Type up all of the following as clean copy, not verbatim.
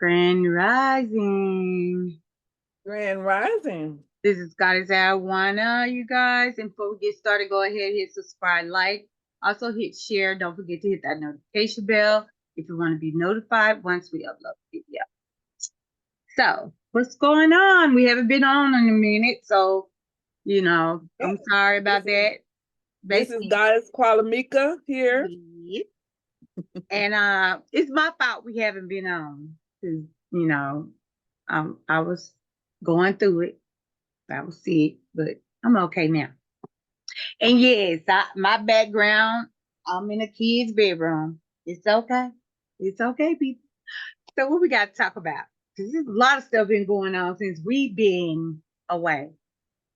Grand Rising. Grand Rising. This is Goddess Euwan, you guys. And before we get started, go ahead, hit subscribe, like. Also hit share. Don't forget to hit that notification bell if you want to be notified once we upload the video. So, what's going on? We haven't been on in a minute, so I'm sorry about that. This is Goddess Kuelimika here. Yes. And it's my fault we haven't been on because I was going through it. I was sick, but I'm okay now. And yes, my background, I'm in a kid's bedroom. It's okay. It's okay, people. So what we got to talk about? Because there's a lot of stuff been going on since we've been away.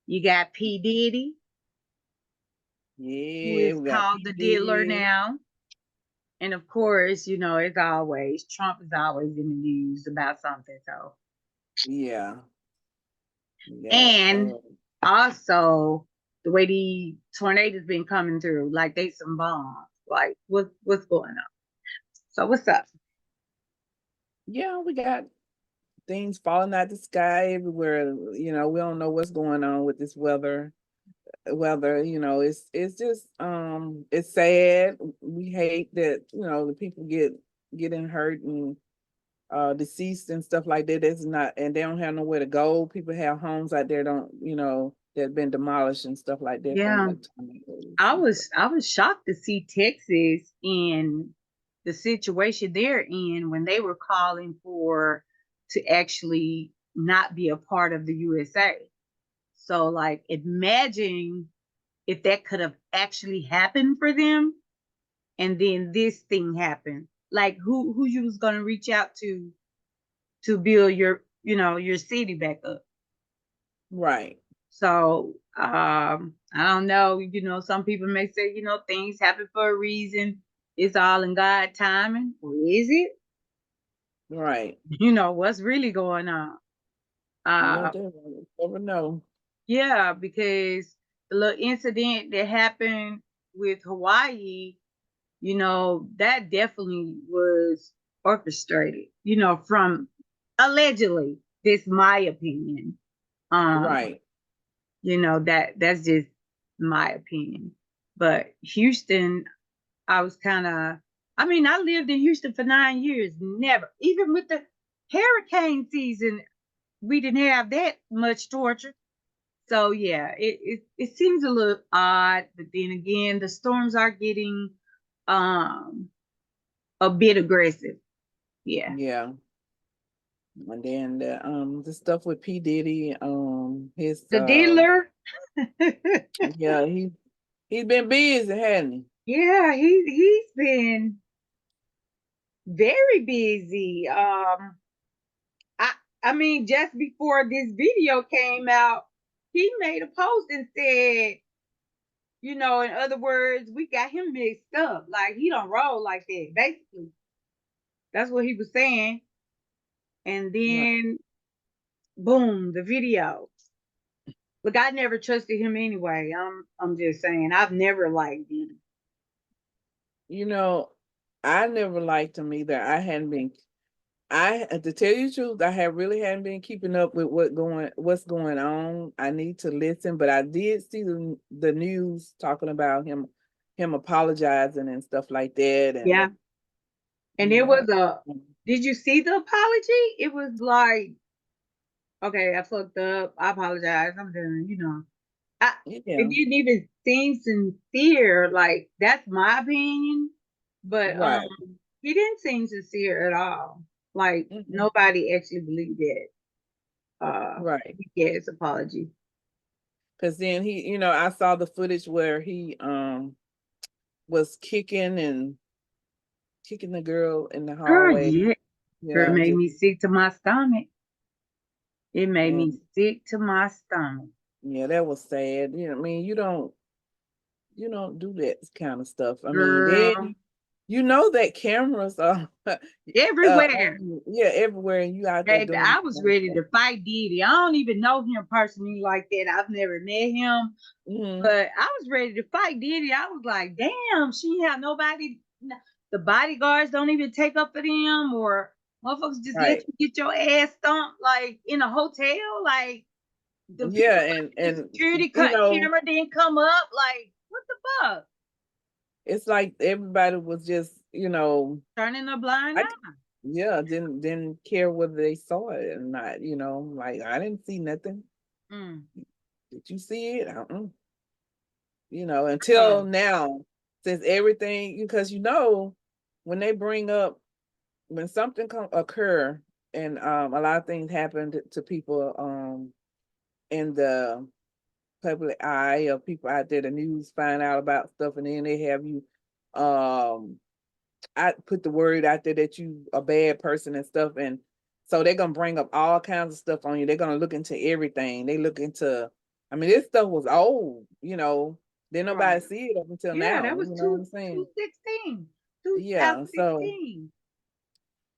You got P. Diddy, who Yeah, is we got called the diddler now. And of course, as always, Trump is always in the news about something. So yeah. And also the way the tornadoes been coming through, like they some bombs. Like what's going on? So what's up? Yeah, we got things falling out the sky everywhere. We don't know what's going on with this weather. It's just it's sad. We hate that, the people getting hurt and deceased and stuff like that. That's not, and they don't have nowhere to go. People have homes out there that been demolished and stuff like that from Yeah. the tornadoes. I was shocked to see Texas in the situation they're in when they were calling for to actually not be a part of the USA. So like imagine if that could have actually happened for them and then this thing happened. Like who you was gonna reach out to build your city back up. Right. So I don't know, some people may say, things happen for a reason. It's all in God timing. Or is it? Right. What's really going on? Uh Never know. yeah, because the little incident that happened with Hawaii, that definitely was orchestrated, from allegedly. This my opinion. Right. That's just my opinion. But Houston, I was I lived in Houston for 9 years. Never, even with the hurricane season, we didn't have that much torture. So yeah, it seems a little odd, but then again, the storms are getting a bit aggressive. Yeah. Yeah. And then the stuff with P. Diddy, his The dealer. yeah, he's been busy, hasn't he? Yeah, he's been very busy. Just before this video came out, he made a post and said, in other words, we got him mixed up. Like he don't roll like that. Basically, that's what he was saying. And then, boom, the video. Look, I never trusted him anyway. I'm just saying, I've never liked him. I never liked him either. To tell you the truth, I really hadn't been keeping up with what's going on. I need to listen, but I did see the news talking about him apologizing and stuff like that. And Yeah. And it was did you see the apology? It was like, okay, I fucked up. I apologize. I'm done. It didn't even seem sincere. Like that's my opinion, but right. he didn't seem sincere at all. Like nobody actually believed it. Right. His apology. Because then I saw the footage where he was kicking the girl in the Girl, hallway. yeah. Girl made me sick to my stomach. It made me sick to my stomach. Yeah, that was sad. You don't do that kind of stuff. Girl. That cameras are everywhere. Everywhere, and you out there Baby, doing. I was ready to fight Diddy. I don't even know him personally like that. I've never met him, but I was ready to fight Diddy. I was like, damn, she have nobody. The bodyguards don't even take up for them, or Motherfuckers just let Right. you get your ass stomped like in a hotel. Like the people Yeah, at the and security you cut know, camera didn't come up. Like, what the fuck? it's like everybody was just, Turning a blind I eye. yeah, didn't care whether they saw it or not, like I didn't see nothing. Mm. Did you see it? Until Oh, now, since everything, because when they bring up when something occur and a lot of things happen to people in the public eye or people out there, the news find out about stuff, and then they have you um I put the word out there that you a bad person and stuff, and so they're gonna bring up all kinds of stuff on you. They're gonna look into everything. They look into, I mean, this stuff was old, didn't nobody right. see it up until Yeah, now. that was You know what two I'm saying? two sixteen, Yeah. So 2016.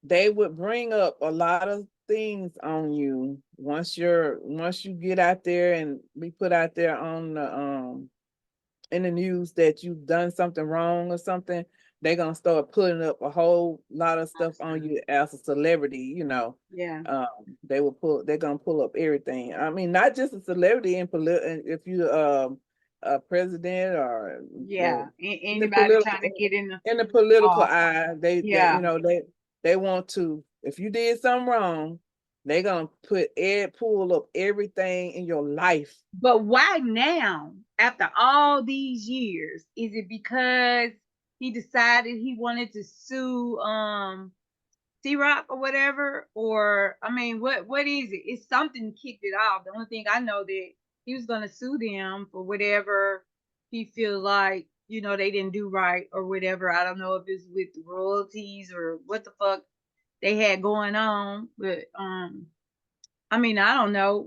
they would bring up a lot of things on you once you get out there and be put out there on the in the news that you've done something wrong or something. They're gonna start putting up a whole lot of stuff on you as a celebrity. Yeah. um they're gonna pull up everything. I mean, not just a celebrity if you a president or Yeah. the in the Anybody political trying to get in the eye, they yeah. they want to, if you did something wrong, they're gonna pull up everything in your life. But why now, after all these years? Is it because he decided he wanted to sue C-Rock or whatever? Or I mean, what is it? It's something kicked it off. The only thing I know that he was gonna sue them for whatever he feels like, they didn't do right or whatever. I don't know if it's with the royalties or what the fuck they had going on, but I mean, I don't know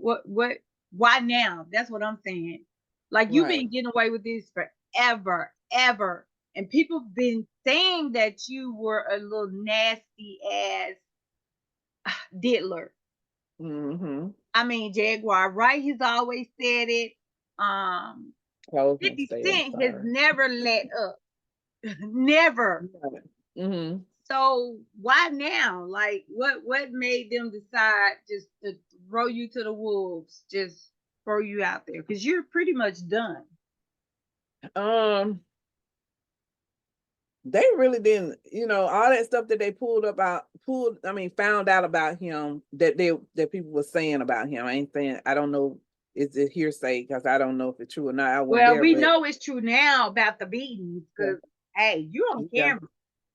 why now? That's what I'm saying. Like you've Right. been getting away with this forever, ever. And people been saying that you were a little nasty ass diddler. Mm-hmm. I mean, Jaguar, right? He's always said it. Um, Close my 50 stay. I'm Cent has sorry. never let up. Never. Mm-hmm. So why now? Like what made them decide just to throw you to the wolves? Just throw you out there? Because you're pretty much done. Um, they really didn't, all that stuff that they found out about him that people were saying about him. I ain't saying, I don't know, is it hearsay, because I don't know if it's true or not. I wasn't Well, there, we but know it's true now about the beatings yeah, because hey, you're on yeah, camera.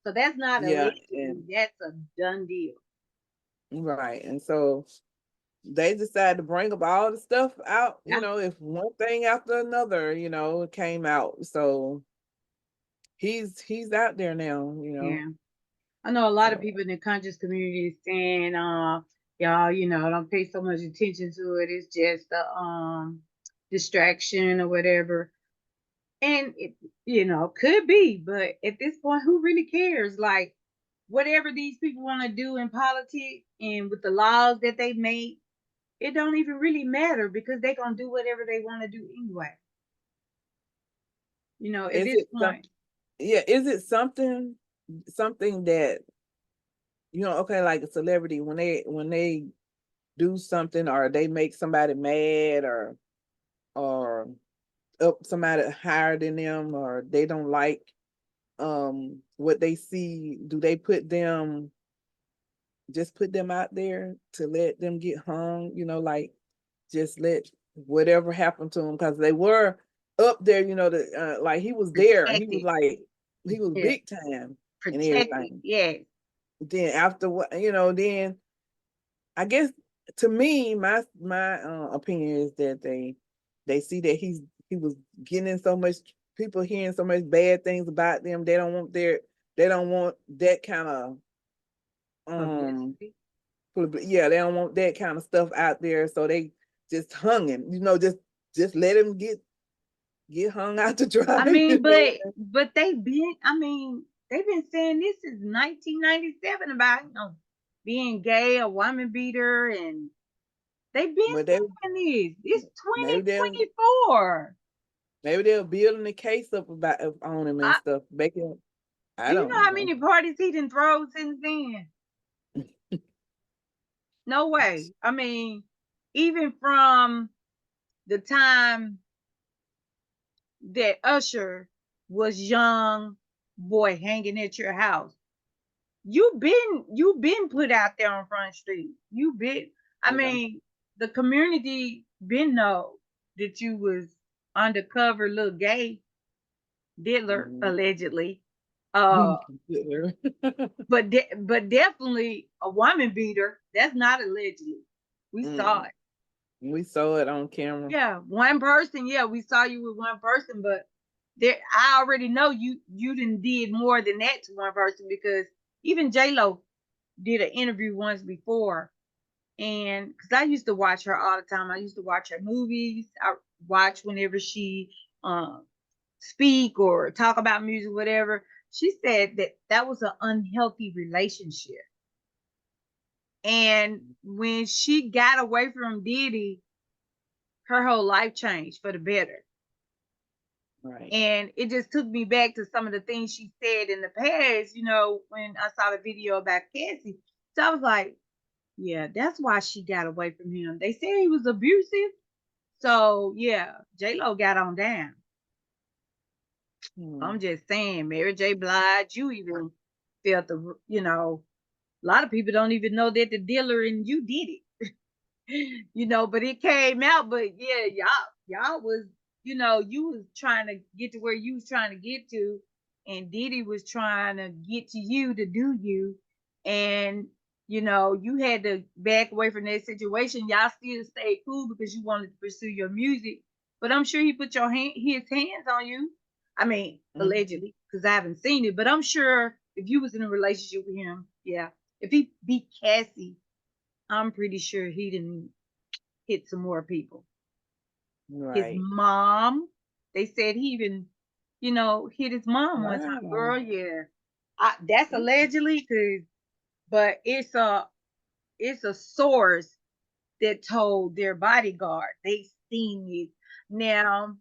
So that's not yeah, allegedly, and that's a done deal. right. And so they decided to bring up all the stuff out, Yeah. if one thing after another, came out. So he's out there now. Yeah. I know a lot of So people in the conscious community is saying, y'all, don't pay so much attention to it. It's just a distraction or whatever. And it, could be, but at this point, who really cares? Like, whatever these people want to do in politics and with the laws that they make, it don't even really matter because they're gonna do whatever they want to do anyway. At is this it some point. yeah, is it something that, okay, like a celebrity, when they do something or they make somebody mad, or up somebody higher than them, or they don't like what they see, do they put them out there to let them get hung, like just let whatever happened to them, because they were up there, like he was there, he was Protected. like, he was Yeah. big time and Protected. everything. Yeah. Then after what, then I guess, to me, my opinion is that they see that he was getting so much, people hearing so much bad things about them. They don't want that kind of um Publicity. yeah, they don't want that kind of stuff out there. So they just hung him, just let him get hung out to dry. I mean, but they've been saying this since 1997 about being gay, a woman beater, and they've been But saying this. It's maybe they 2024. maybe they're building a case up about on him and stuff. Making, I Do you know don't how know. many parties he done thrown since then? No way. I mean, even from the time that Usher was young boy hanging at your house, you been put out there on Front Street. You been, I Yeah. mean, the community been know that you was undercover little gay diddler Mhm. allegedly. Uh, Hitler. but definitely a woman beater. That's not allegedly. We saw Mm. it. We saw it on camera. Yeah, one person. Yeah, we saw you with one person, but there, I already know you didn't did more than that to one person because even J Lo did an interview once before, and because I used to watch her all the time. I used to watch her movies. I watch whenever she speak or talk about music, whatever. She said that that was an unhealthy relationship, and when she got away from Diddy, her whole life changed for the better. Right. And it just took me back to some of the things she said in the past, when I saw the video about Cassie. So I was like, yeah, that's why she got away from him. They said he was abusive. So yeah, J Lo got on down. I'm Hmm. just saying, Mary J. Blige, you even felt a lot of people don't even know that the dealer and you did it. But it came out. But yeah, y'all was, you was trying to get to where you was trying to get to, and Diddy was trying to get to you to do you, and you had to back away from that situation. Y'all still stayed cool because you wanted to pursue your music, but I'm sure he put his hands on you. I mean, Mhm. allegedly, because I haven't seen it, but I'm sure if you was in a relationship with him, yeah, if he beat Cassie, I'm pretty sure he didn't hit some more people. His Right. mom, they said he even, hit his mom one time. Wow. Girl, yeah. That's allegedly, but it's a source that told their bodyguard they seen it. Now,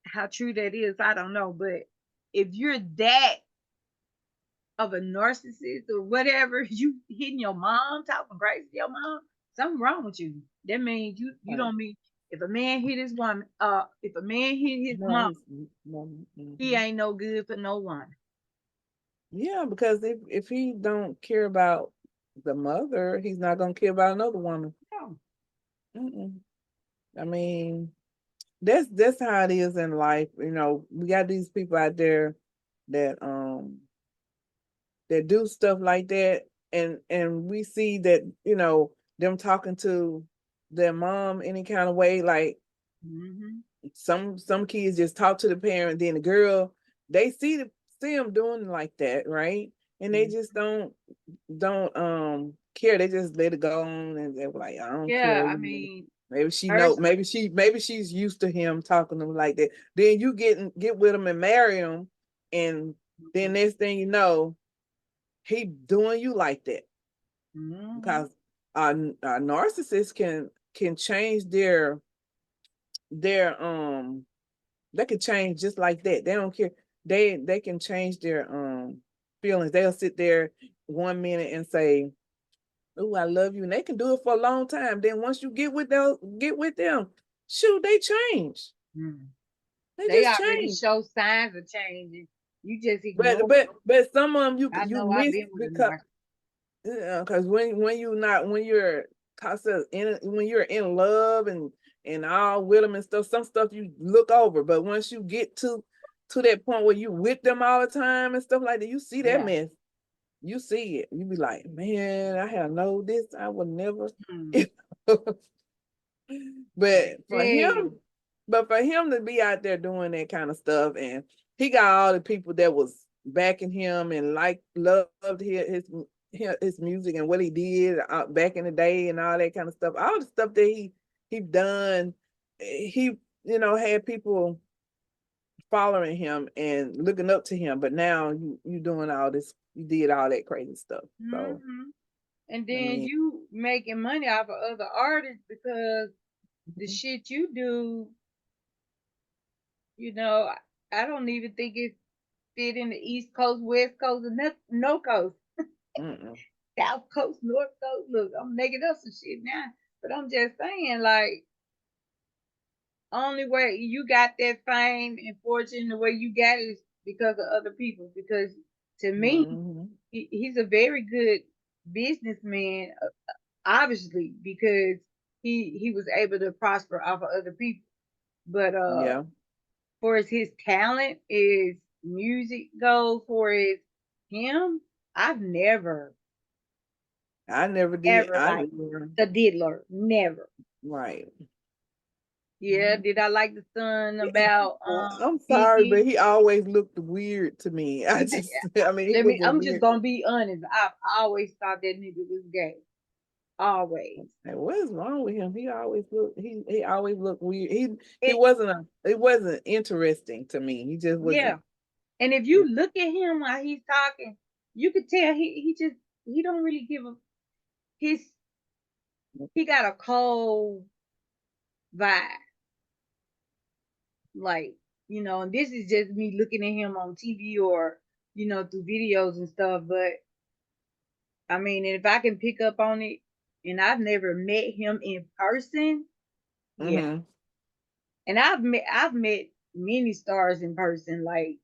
how true that is, I don't know. But if you're that of a narcissist or whatever, you hitting your mom, talking crazy to your mom, something wrong with you. That means you Right. don't mean if a man hit his woman, if a man hit his No, mom, his mom. he Mhm. ain't no good for no one. Yeah, because if he don't care about the mother, he's not gonna care about another woman. No. Mm-mm. I mean, that's how it is in life. We got these people out there that that do stuff like that, and we see that them talking to their mom any kind of way, like Hmm. some kids just talk to the parent, then the girl, they see them doing like that, right? And they just don't care. They just let it go on, and they're like, I don't Yeah, care. I mean, Maybe she know. first, Maybe she's used to him talking to them like that. Then you get with him and marry him, and then next thing you know, he doing you like that. hmm Because a narcissist can change their they can change just like that. They don't care. They can change their feelings. They'll sit there 1 minute and say, "Oh, I love you," and they can do it for a long time. Then once you get with them, shoot, they change. They they just already change. show signs of changing. You just But ignore but them. but some of them you I you know I've miss been with a because narcissist. when you not when you're when you're in love and all with them and stuff, some stuff you look over. But once you get to that point where you with them all the time and stuff like that, you see that Yeah. mess. You see it. You be like, man, I have know this. I would never. Hmm. But for him, Baby. to be out there doing that kind of stuff, and he got all the people that was backing him and loved his music and what he did back in the day and all that kind of stuff. All the stuff that he done, he had people following him and looking up to him. But now you doing all this, you did all that crazy stuff. So Hmm. And I then mean, you making money off of other artists because the mhm, shit you do, you know, I don't even think it fit in the East Coast, West Coast, or no coast. mm-mm. South Coast, North Coast. Look, I'm making up some shit now, but I'm just saying, like, only way you got that fame and fortune the way you got it is because of other people. Because to me, Mm-hmm. he's a very good businessman, obviously, because he was able to prosper off of other people. But Yeah. for as his talent is music goes, for his him, I've never I never did. ever I liked never. the diddler. Never. Right. Yeah, did I like the son about I'm sorry, but Biggie? he always looked weird to me. I just, I mean, he was a I'm just weird. gonna be honest. I've always thought that nigga was gay. Always. Like, what is wrong with him? He always looked weird. He It wasn't it wasn't interesting to me. He just yeah. wasn't. And if you look at him while he's talking, you could tell he don't really give a his he got a cold vibe. Like, and this is just me looking at him on TV or, through videos and stuff. But I mean, if I can pick up on it, and I've never met him in person, yeah. Mm-hmm. And I've met many stars in person, like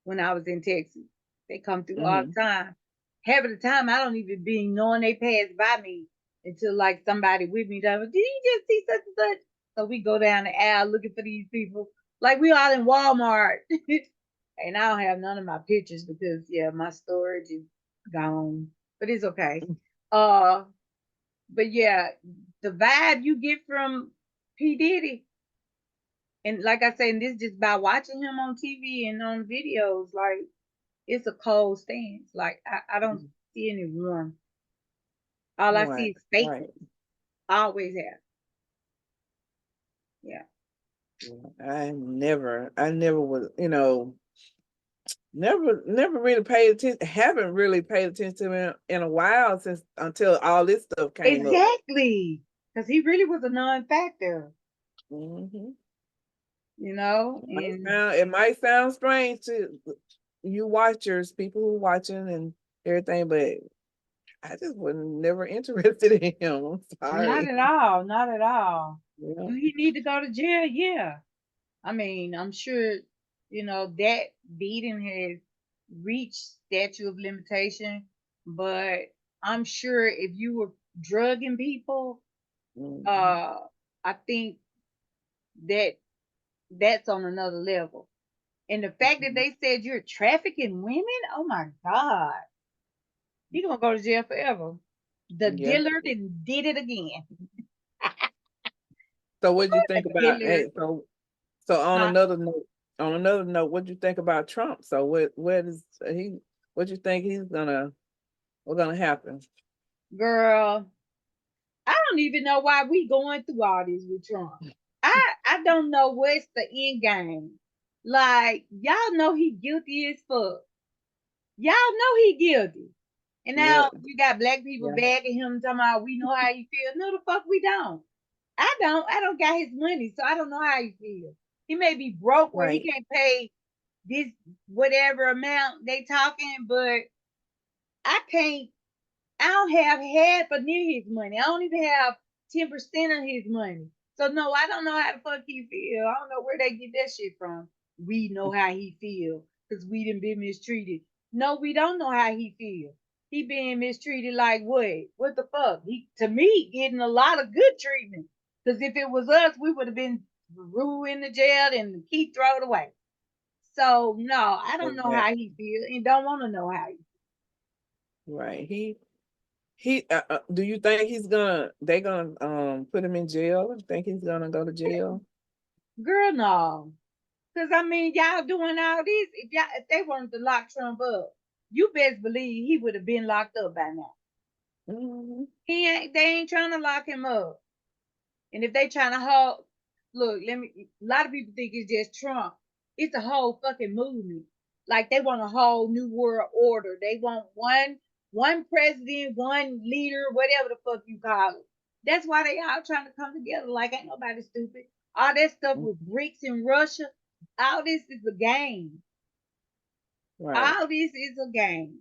when I was in Texas. They come through all Mm-hmm. the time. Half of the time I don't even be knowing they pass by me until like somebody with me that did you just see such and such? So we go down the aisle looking for these people. Like we all in Walmart. And I don't have none of my pictures because my storage is gone. But it's okay. Uh but yeah, the vibe you get from P. Diddy, and like I said, and this just by watching him on TV and on videos, like it's a cold stance. Like I don't see any warmth. All I see Right. is fake. Right. I always have. Yeah. I never was, never really paid attention, haven't really paid attention to him in a while since until all this stuff came up. Exactly. Because he really was a non-factor, Mm-hmm. and It might sound strange to you watchers, people who watching and everything, but I just was never interested in him. I'm not sorry. at all. Not at all. Yeah. Do he need to go to jail? Yeah. I mean, I'm sure, that beating has reached statute of limitation, but I'm sure if you were drugging people, Mm-hmm. uh, I think that that's on another level. And the fact that they said you're trafficking women, oh my God, you're gonna go to jail forever. The Yeah. dealer did it again. So what do you think The about dealer, hey, so huh? on another note, what do you think about Trump? So what is he what do you think what's gonna happen? Girl, I don't even know why we going through all this with Trump. I don't know what's the end game. Like y'all know he guilty as fuck. Y'all know he guilty. And Yeah, now you got black people yeah, bagging him talking about we know how he feel. No, the fuck we don't. I don't. I don't got his money, so I don't know how he feel. He may be broke where he right, can't pay this whatever amount they talking, but I can't. I don't have half or near his money. I don't even have 10% of his money. So no, I don't know how the fuck he feel. I don't know where they get that shit from. We know how he feel because we done been mistreated. No, we don't know how he feel. He being mistreated like what? What the fuck? He to me getting a lot of good treatment. Because if it was us, we would have been threw in the jail and keep thrown away. So no, I don't know how he exactly. feel and don't want to know how he. Right. He do you think they gonna put him in jail? Think he's gonna go to jail? Girl, no. Cause I mean, y'all doing all this. If they wanted to lock Trump up, you best believe he would have been locked up by now. Hmm. They ain't trying to lock him up. And if they trying to hold, look, a lot of people think it's just Trump. It's a whole fucking movement. Like they want a whole new world order. They want one president, one leader, whatever the fuck you call it. That's why they all trying to come together. Like ain't nobody stupid. All that stuff with BRICS in Russia, all this is a game. Right. All this is a game.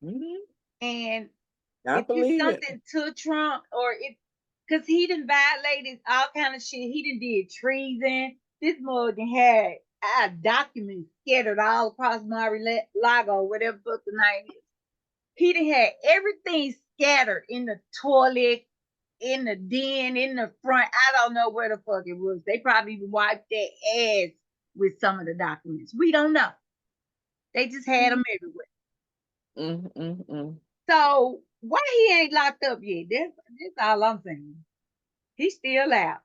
Hmm. And I if it's believe it. something to Trump or if because he done violated all kind of shit. He done did treason. This mother had documents scattered all across Mar-a-Lago, whatever the name is. He done had everything scattered in the toilet, in the den, in the front. I don't know where the fuck it was. They probably wiped their ass with some of the documents. We don't know. They just had them everywhere. So why he ain't locked up yet? That's all I'm saying. He's still out.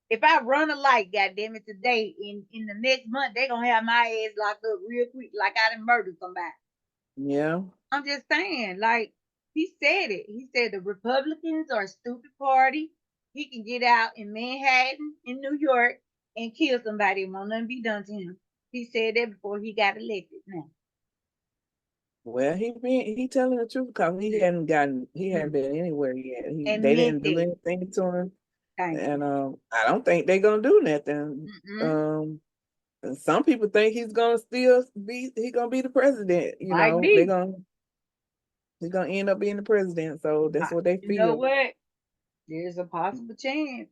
If I run a light, goddamn it, today in the next month, they gonna have my ass locked up real quick, like I done murdered somebody. Yeah. I'm just saying, like he said it. He said the Republicans are a stupid party. He can get out in Manhattan, in New York, and kill somebody and won't nothing be done to him. He said that before he got elected. Now, Well, he telling the truth because he hadn't been anywhere yet. and They meant didn't do it. anything to him, Thank and you. I don't think they're gonna do nothing. And some people think he's gonna be the president. You Might know, be. he's gonna end up being the president. So that's what they You know feel. what? There's a possible chance.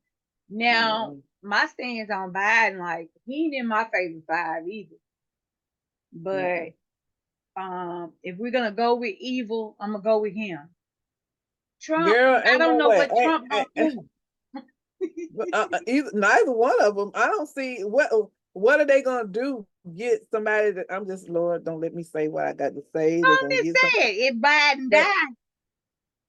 Now, Mhm. my stance on Biden, like he ain't in my favorite five either. But if we're gonna go with evil, I'm gonna go with him. Trump, Girl, I ain't don't no know way. what Trump gonna do. Neither one of them. I don't see what are they gonna do? Get somebody that I'm just Lord, don't let me say what I got to say. They're I'm gonna just get some saying, if Biden that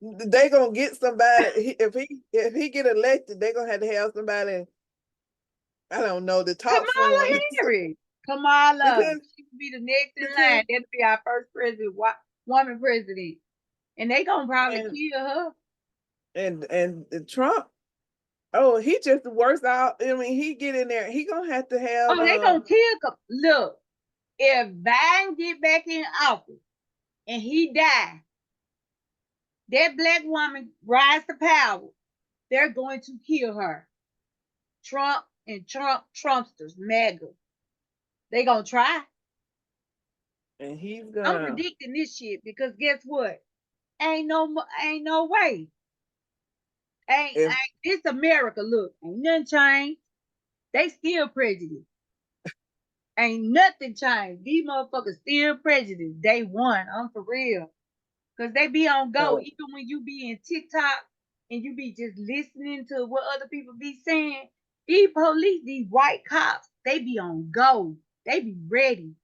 dies, they gonna get somebody if he get elected, they're gonna have somebody, I don't know, to talk for Kamala him. Harris, Kamala, because she could be the next in because line. That'll be our first president, woman president, and they gonna probably and kill her. and Trump, oh, he just the worst out. I mean, he get in there, he gonna have to have Oh, they gonna kill. Look, if Biden get back in office and he die, that black woman rise to power, they're going to kill her. Trump and Trumpsters, MAGA. They gonna try. and he's I'm gonna predicting this shit because guess what? Ain't no way. if This America. Look, ain't nothing changed. They still prejudiced. Ain't nothing changed. These motherfuckers still prejudiced. Day one. I'm for real. Cause they be on go. so Even when you be in TikTok and you be just listening to what other people be saying, these police, these white cops, they be on go. They be ready.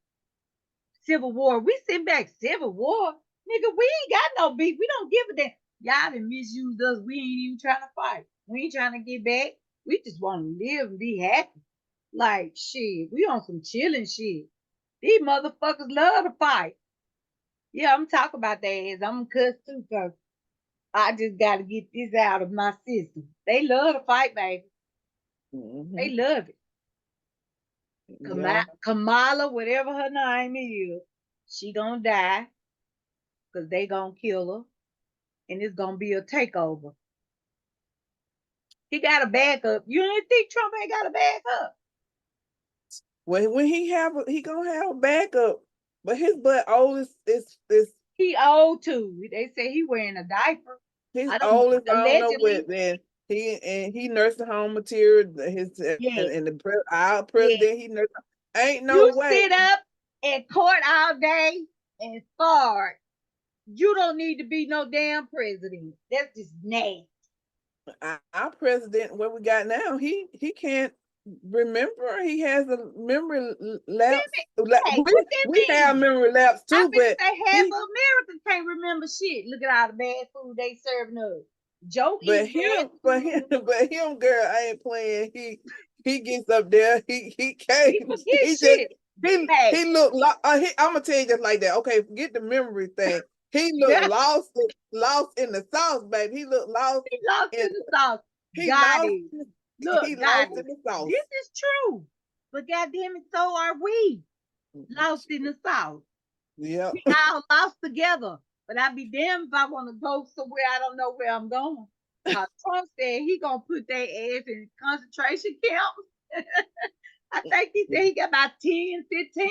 Civil War. We sit back, Civil War. Nigga, we ain't got no beef. We don't give a damn. Y'all done misused us. We ain't even trying to fight. We ain't trying to get back. We just want to live and be happy. Like, shit, we on some chilling shit. These motherfuckers love to fight. Yeah, I'm talking about that ass. I'm cuss too, cause I just got to get this out of my system. They love to fight, baby. They love it. yeah. Kamala, whatever her name is, she gonna die because they gonna kill her, and it's gonna be a takeover. He got a backup. You don't think Trump ain't got a backup? When he gonna have a backup, but his butt old is He old too. They say he wearing a diaper. his I don't know. oldest. I don't know Allegedly, what. Then he nursing home material. His yes, our yes. president, he nursing. Ain't no You way. sit up in court all day and fart. You don't need to be no damn president. That's just nasty. Our president, what we got now, he can't remember. He has a memory lapse. Hey, what that We have mean? memory lapse I too, been but say half of he America can't remember shit. Look at all the bad food they serving us. Joe but eat bad him, but food. him, but him, girl, I ain't playing. He gets up there. He can't. He forget He just shit. Hey, he looked. I'm gonna tell you just like that. Okay, forget the memory thing. He looked he lost in the sauce, baby. He looked lost lost in in the sauce. he Got lost. it. Look, He got lost in it. the sauce. This is true. But goddamn it, so are we. Lost in the sauce. Yep. We all lost together. But I'd be damned if I want to go somewhere I don't know where I'm going. Cause Trump said he gonna put their ass in concentration camps. I think he said he got about 10, 15.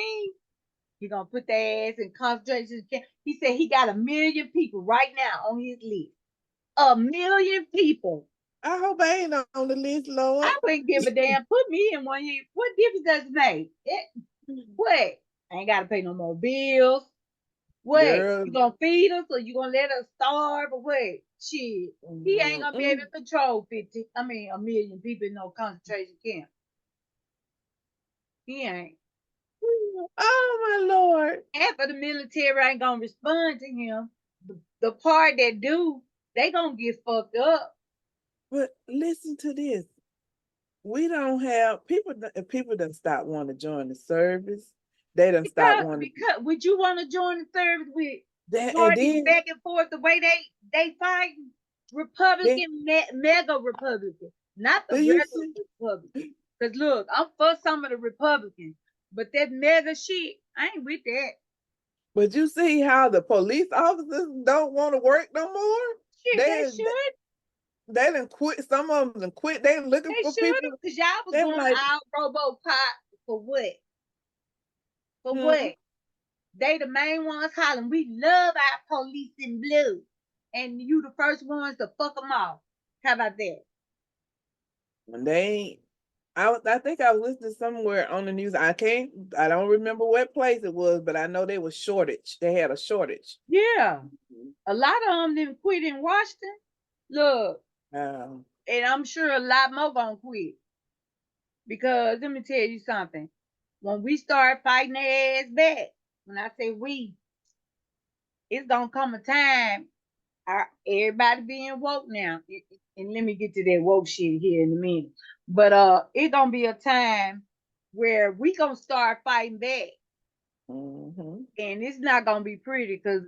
He gonna put their ass in concentration camp. He said he got 1 million people right now on his list. 1 million people. I hope I ain't on the list, Lord. I wouldn't give a damn. Put me in one year. What difference does it make? What? I ain't gotta pay no more bills. What? Girl. You gonna feed us or you gonna let us starve or what? Shit. He ain't gonna be able to control 1 million people in no concentration camp. He ain't. Oh my Lord. Half of the military ain't gonna respond to him. The part that do, they gonna get fucked up. But listen to this. We don't have people. People done stop wanting to join the service. They done stop wanting. Because would you want to join the service with That, and parties then back and forth the way they fight? Republican, mega Republican, not the do you regular see? Republican. Because look, I'm for some of the Republicans, but that mega shit, I ain't with that. But you see how the police officers don't want to work no more? Shit, they should. They done quit. Some of them done quit. They looking They for should, people. because y'all was They going like, out RoboCop for what? For hmm, what? They the main ones hollering, we love our police in blue. And you the first ones to fuck them off. How about that? when they I think I was listening somewhere on the news. I don't remember what place it was, but I know there was shortage. They had a shortage. Yeah. A lot of them didn't quit in Washington. Look, Um, and I'm sure a lot more gonna quit. Because let me tell you something. When we start fighting their ass back, when I say we, it's gonna come a time. Everybody being woke now, and let me get to that woke shit here in a minute. But it's gonna be a time where we gonna start fighting back, mm-hmm. and it's not gonna be pretty because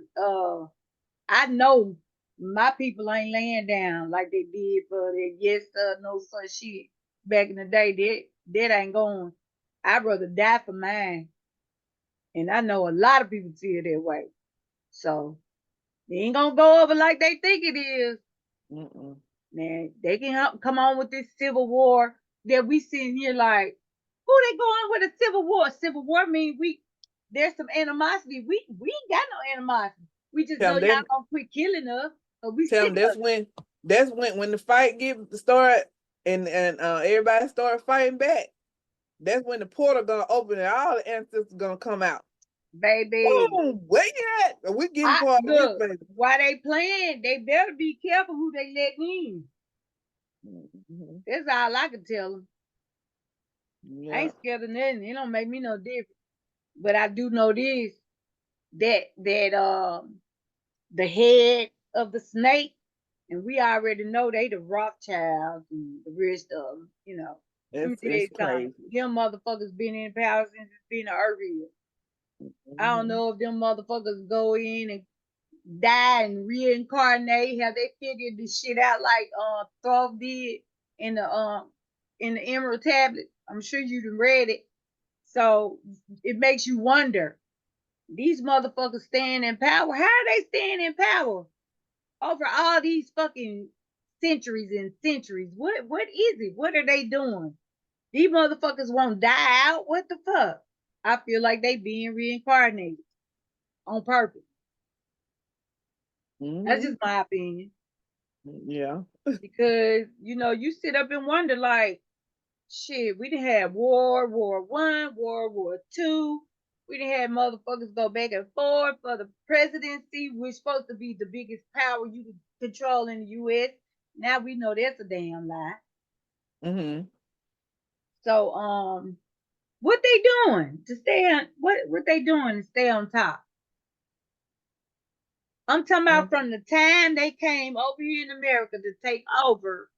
I know my people ain't laying down like they did for their yes sir, no sir shit back in the day. That ain't going. I'd rather die for mine, and I know a lot of people feel that way. So they ain't gonna go over like they think it is. Mm-mm. Man, they can come on with this civil war that we sitting here like, who they going with a civil war? Civil war mean there's some animosity. We ain't got no animosity. We just Tell know them y'all gonna quit killing us, but we tell still them that's when the fight get start and everybody start fighting back. That's when the portal gonna open and all the ancestors gonna come out. baby. Boom, where you at? We getting I part of this, look baby. while they playing, they better be careful who they let in. Mm-hmm. That's all I can tell them. I Yeah, ain't scared of nothing. It don't make me no different. But I do know this that the head of the snake, and we already know they the Rothschilds and the rest of them. Let me tell it's you crazy. something. Them motherfuckers been in power since it's been an earth here. I don't Mm-hmm. know if them motherfuckers go in and die and reincarnate. Have they figured this shit out like Thoth did in the Emerald Tablet? I'm sure you done read it. So it makes you wonder. These motherfuckers staying in power. How are they staying in power over all these fucking centuries and centuries? What is it? What are they doing? These motherfuckers won't die out. What the fuck? I feel like they being reincarnated on purpose. That's Mm-hmm. just my opinion. Yeah. Because you sit up and wonder like, shit, we done had World War I, World War II. We done had motherfuckers go back and forth for the presidency, which is supposed to be the biggest power you can control in the US. Now we know that's a damn lie. Mm-hmm. So what they doing to stay on what they doing to stay on top? I'm talking about from the time they came over here in America to take over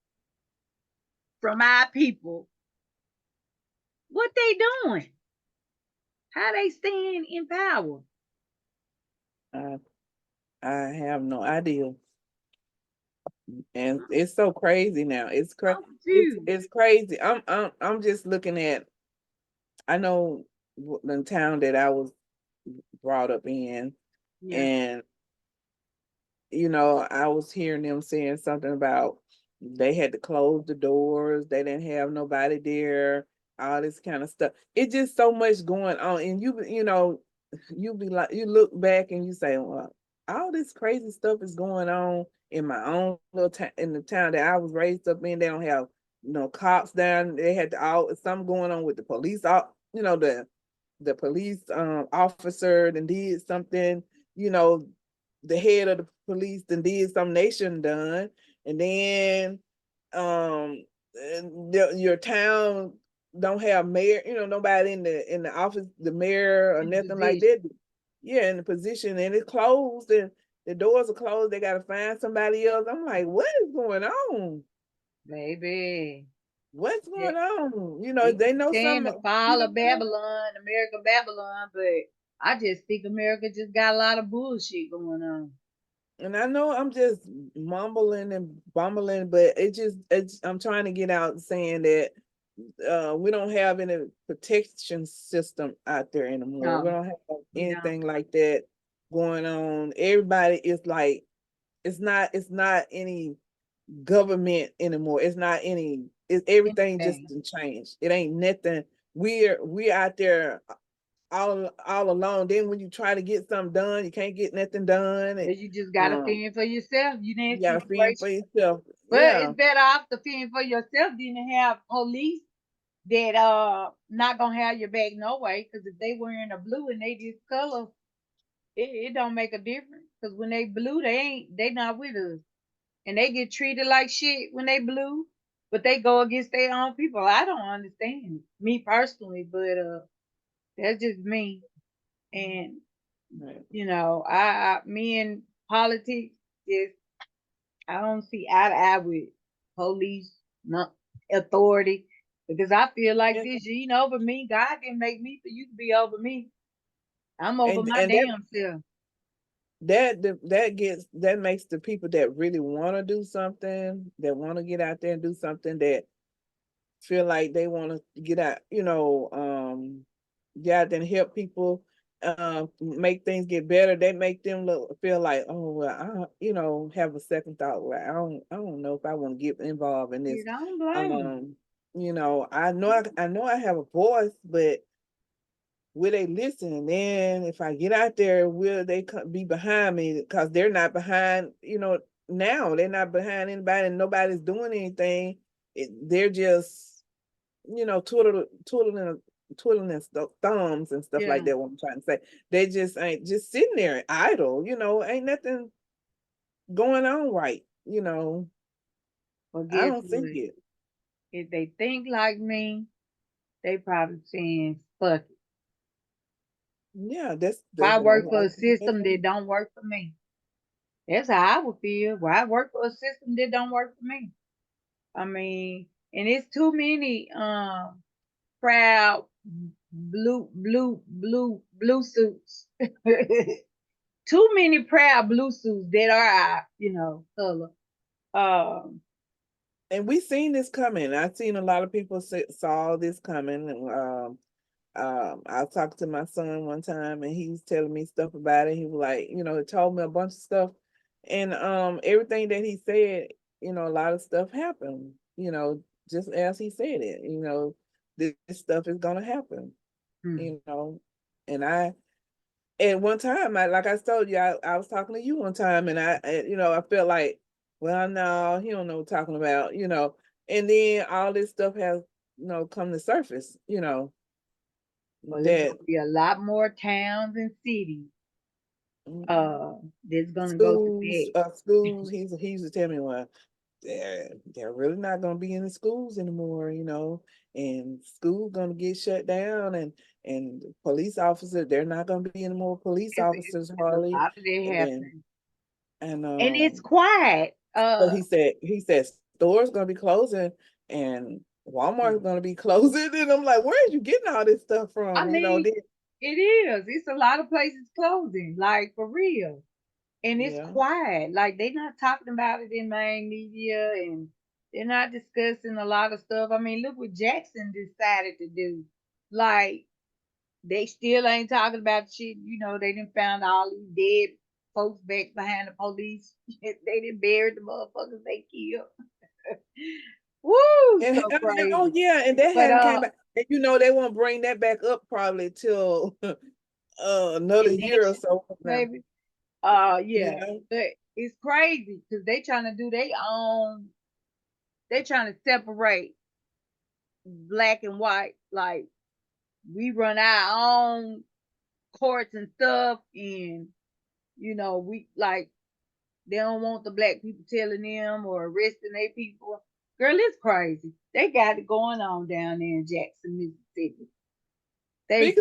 from our people. What they doing? How they staying in power? I, I have no idea. And it's so crazy now. It's crazy. I'm confused. It's crazy. I'm just looking at. I know the town that I was brought up in, Yeah. and I was hearing them saying something about they had to close the doors. They didn't have nobody there. All this kind of stuff. It's just so much going on, and you know you be like, you look back and you say, well, all this crazy stuff is going on in my own little town, in the town that I was raised up in. They don't have cops down. They had something going on with the police. The police officer and did something. You know, the head of the police then did something they shouldn't done, and then your town don't have mayor, nobody in the office, the mayor or In the nothing like position, that. Yeah, in the position, and it's closed, and the doors are closed. They gotta find somebody else. I'm like, what is going on? baby. What's They, going on? they They keep know saying the something. fall of Babylon, America Babylon, but I just think America just got a lot of bullshit going on. And I know I'm just mumbling and bumbling, but I'm trying to get out saying that we don't have any protection system out there anymore. We No, don't have we don't. anything like that going on. Everybody is like, it's not any government anymore. It's not any, it's everything just Anything. changed. It ain't nothing. We out there all alone. Then when you try to get something done, you can't get nothing done. And But you just gotta um fend for yourself. You you need gotta fend for situation. yourself. But Yeah. it's better off to fend for yourself than to have police that not gonna have your back no way. Because if they wearing a blue and they this color, it don't make a difference. Because when they blue, they not with us, and they get treated like shit when they blue, but they go against their own people. I don't understand me personally, but that's just me. And Right. me and politics is I don't see eye to eye with police, not authority, because I feel like Yeah. this, you ain't over me. God didn't make me for you to be over me. I'm over And my and that damn self. that makes the people that really want to do something, that want to get out there and do something, that feel like they want to get out, get out there and help people, make things get better. They make them feel like, oh well, have a second thought. Well, I don't know if I want to get involved in this. You don't blame me. Um, I know I have a voice, but will they listen? And then if I get out there, will they be behind me? Because they're not behind, now they're not behind anybody, and nobody's doing anything. They're just, twiddling their thumbs and stuff like Yeah. that. What I'm trying to say, they just ain't just sitting there idle. Ain't nothing going on right. But I guess don't see what? it. If they think like me, they probably saying, fuck it. Yeah, that's Why what work for a system that don't work for me? That's how I would feel. Why work for a system that don't work for me? I mean, and it's too many proud blue suits. Too many proud blue suits that are our, color. Um, And we seen this coming. I've seen a lot of people saw this coming. I talked to my son one time, and he was telling me stuff about it. He was like, he told me a bunch of stuff, and everything that he said, a lot of stuff happened. Just as he said it. This stuff is gonna happen. hmm. You know, and I at one time, like I told you, I was talking to you one time, and I felt like, well, no, he don't know what I'm talking about. And then all this stuff has come to surface. Well, there's That gonna be a lot more towns and cities mm, uh that's gonna go to schools, bed. schools. He used to tell me, well, they're really not going to be in the schools anymore, and school going to get shut down, and police officers, they're not going to be any more police officers It's a hardly, lot of that and happening. and And it's quiet. so he said stores going to be closing, and Walmart's going to be closing, and I'm like, where are you getting all this stuff I from? mean, it is. It's a lot of places closing, like for real. And it's Yeah. quiet. Like they not talking about it in main media, and they're not discussing a lot of stuff. I mean, look what Jackson decided to do. Like they still ain't talking about shit. They didn't found all these dead folks back behind the police. They didn't bury the motherfuckers they killed. Woo, And, so oh crazy. yeah, and that But hadn't came back. And they won't bring that back up probably till another year or election, so from now. maybe. Yeah, Yeah. but it's crazy because they trying to do their own. They trying to separate black and white. Like we run our own courts and stuff, and we like they don't want the black people telling them or arresting their people. Girl, it's crazy. They got it going on down there in Jackson, Mississippi. They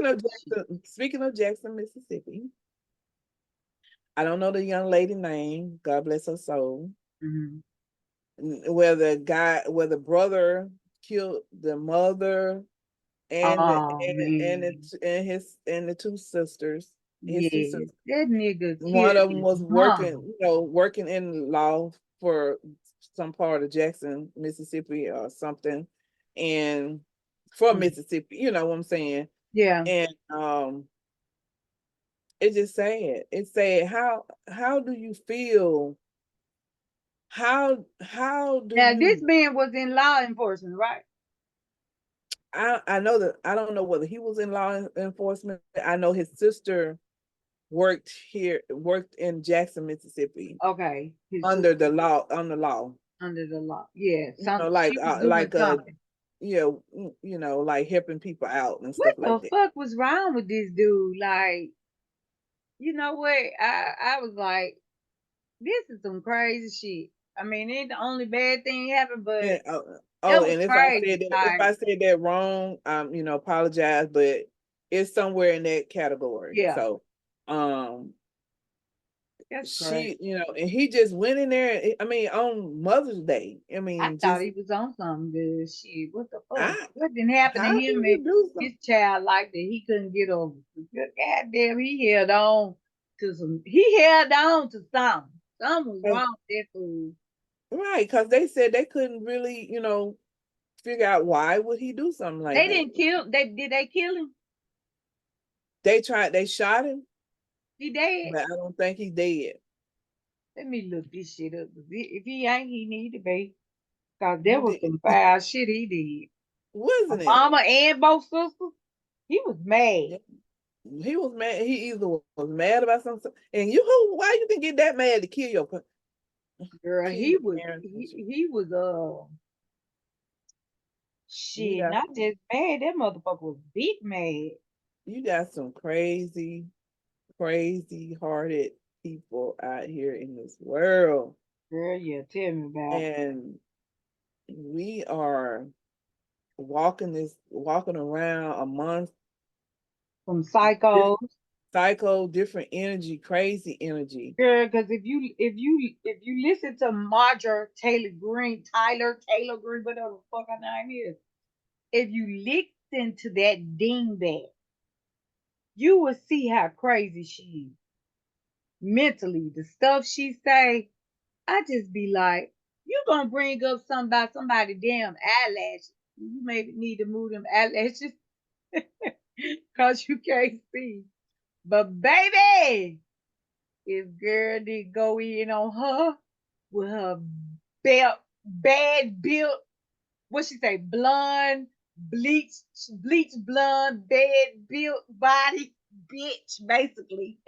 Speaking of Jackson, Mississippi, I don't know the young lady name. God bless her soul. Mhm. Where the brother killed the mother and Oh man, the two sisters, his two yeah, sisters. that nigga One killed of them his was mom. working in law for some part of Jackson, Mississippi, or something, and for Mm. Mississippi, you know what I'm saying? Yeah. And it's just sad. It's sad. How do you feel? How do Now this you man was in law enforcement, right? I know that I don't know whether he was in law enforcement. I know his sister worked in Jackson, Mississippi, Okay, his under the law, on the law. under the law. Yeah, You know, she was doing something. yeah, like helping people out and What stuff like the that. fuck was wrong with this dude? Like, you know what? I was like, this is some crazy shit. I mean, it the only bad thing happened, but And that was and crazy. if Like, I said that wrong, apologize, but it's somewhere in that category. yeah, So, um, that's crazy. she, and he just went in there. I mean, on Mother's Day. I I mean, thought just he was on something good. Shit, what the fuck? I What didn't happen to how him can and you do his something? child like that? He couldn't get over. Good goddamn, he held on to some. He held on to something. Something was wrong with that fool. Right, because they said they couldn't really, figure out why would he do something like They that. didn't kill. They kill him? They shot him, He dead. but I don't think he's dead. Let me look this shit up. If he ain't, he need to be. Cause there You was did, some foul shit he did. My wasn't it? mama and both sisters. He was mad. Yeah. He was mad. He either was mad about something, and why you can get that mad to Girl, kill he your was parents and shit? he was You shit, got not just mad. That motherfucker was big mad. you got some crazy, crazy hearted people out here in this world, Girl, yeah, tell me about it. and we are walking around amongst Some this psychos. different energy, crazy energy. Girl, because if you listen to Marjorie Tyler Taylor Green, whatever the fuck her name is, if you listen to that dingbat, you will see how crazy she is mentally. The stuff she say, I just be like, you gonna bring up something about somebody damn eyelashes. You maybe need to move them eyelashes because you can't see. But baby, if girl did go in on her with her bad built, what she say, blonde, bleach blonde, bad built body, bitch, basically.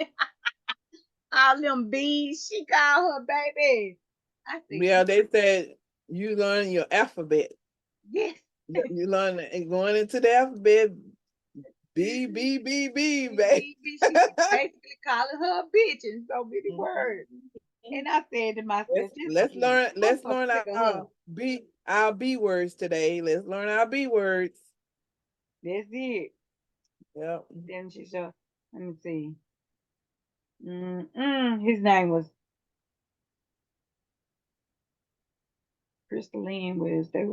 All them bees, she called her baby. I said, Yeah, they said you learn your alphabet. yes. You learn going into the alphabet. B, baby. She was basically calling her a bitch in so many words. And I said to myself, just forget it. I'm Let's so learn sick of her. our B words today. Let's learn our B words. That's it. Yep. Then she said, let me see. His name was Crystalline Wednesday.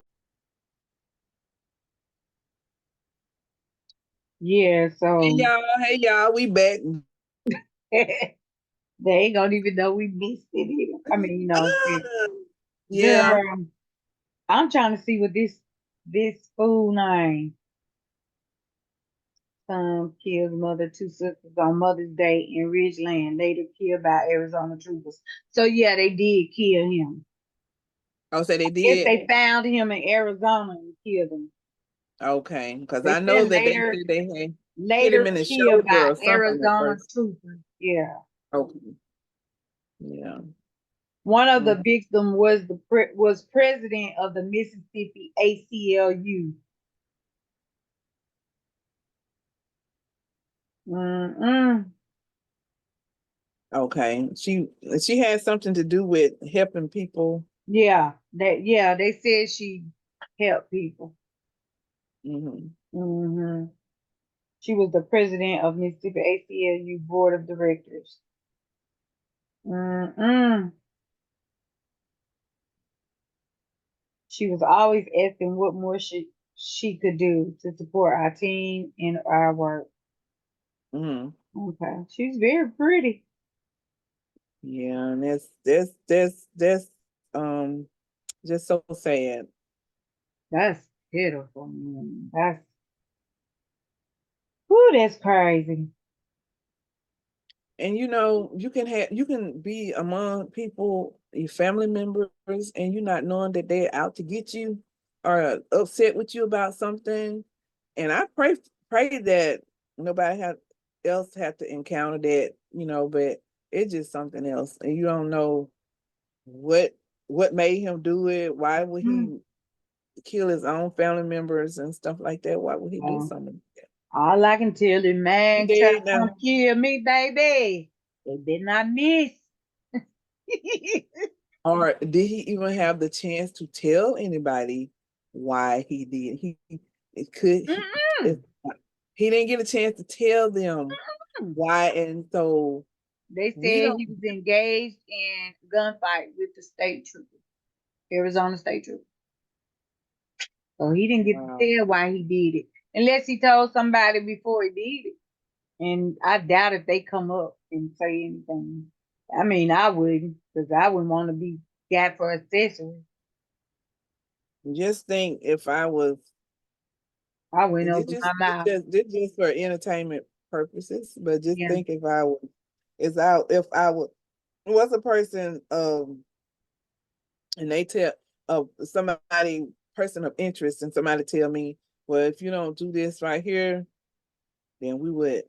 Yeah, so Hey y'all, we back. they ain't gonna even know we missed it either. I mean, Ah, yeah. girl, I'm trying to see what this fool name. Son kills mother, two sisters on Mother's Day in Ridgeland, later killed by Arizona troopers. So yeah, they did kill him. Oh, so they If did. they found him in Arizona and killed him. Okay, because They I know said that they later said they had. hit later him in the killed shoulder by or something at Arizona first. troopers. Yeah. Okay. Yeah. One of the Mm. victims was president of the Mississippi ACLU. Mm-mm. Okay. She had something to do with helping people. Yeah, they said she helped people. Hmm. Hmm. She was the president of Mississippi ACLU Board of Directors. Mm-mm. She was always asking what more she could do to support our team and our work. Hmm. Okay, she's very pretty. Yeah, and that's just so sad. That's pitiful, man. Whoo, that's crazy. And you can be among people, your family members, and you not knowing that they're out to get you or upset with you about something. And I pray that nobody else have to encounter that, but it's just something else. And you don't know what made him do it. Why would Mm. he kill his own family members and stuff like that? Why would he do Oh, something like that? all I can tell is, He man, try to did now. come kill me, baby. They did not miss. Or did he even have the chance to tell anybody why he did? It could Mm-mm. he didn't get a chance to tell them Mm. why, and so They we said don't. he was engaged in gunfight with the state trooper, Arizona state trooper. So he didn't get Wow. to tell why he did it, unless he told somebody before he did it. And I doubt if they come up and say anything. I mean, I wouldn't, because I wouldn't want to be got for accessory. Just think if I was, I wouldn't and this open just my mouth. this just for entertainment purposes, but just Yeah. think if I would was a person and they tell somebody person of interest and somebody tell me, well, if you don't do this right here, then we're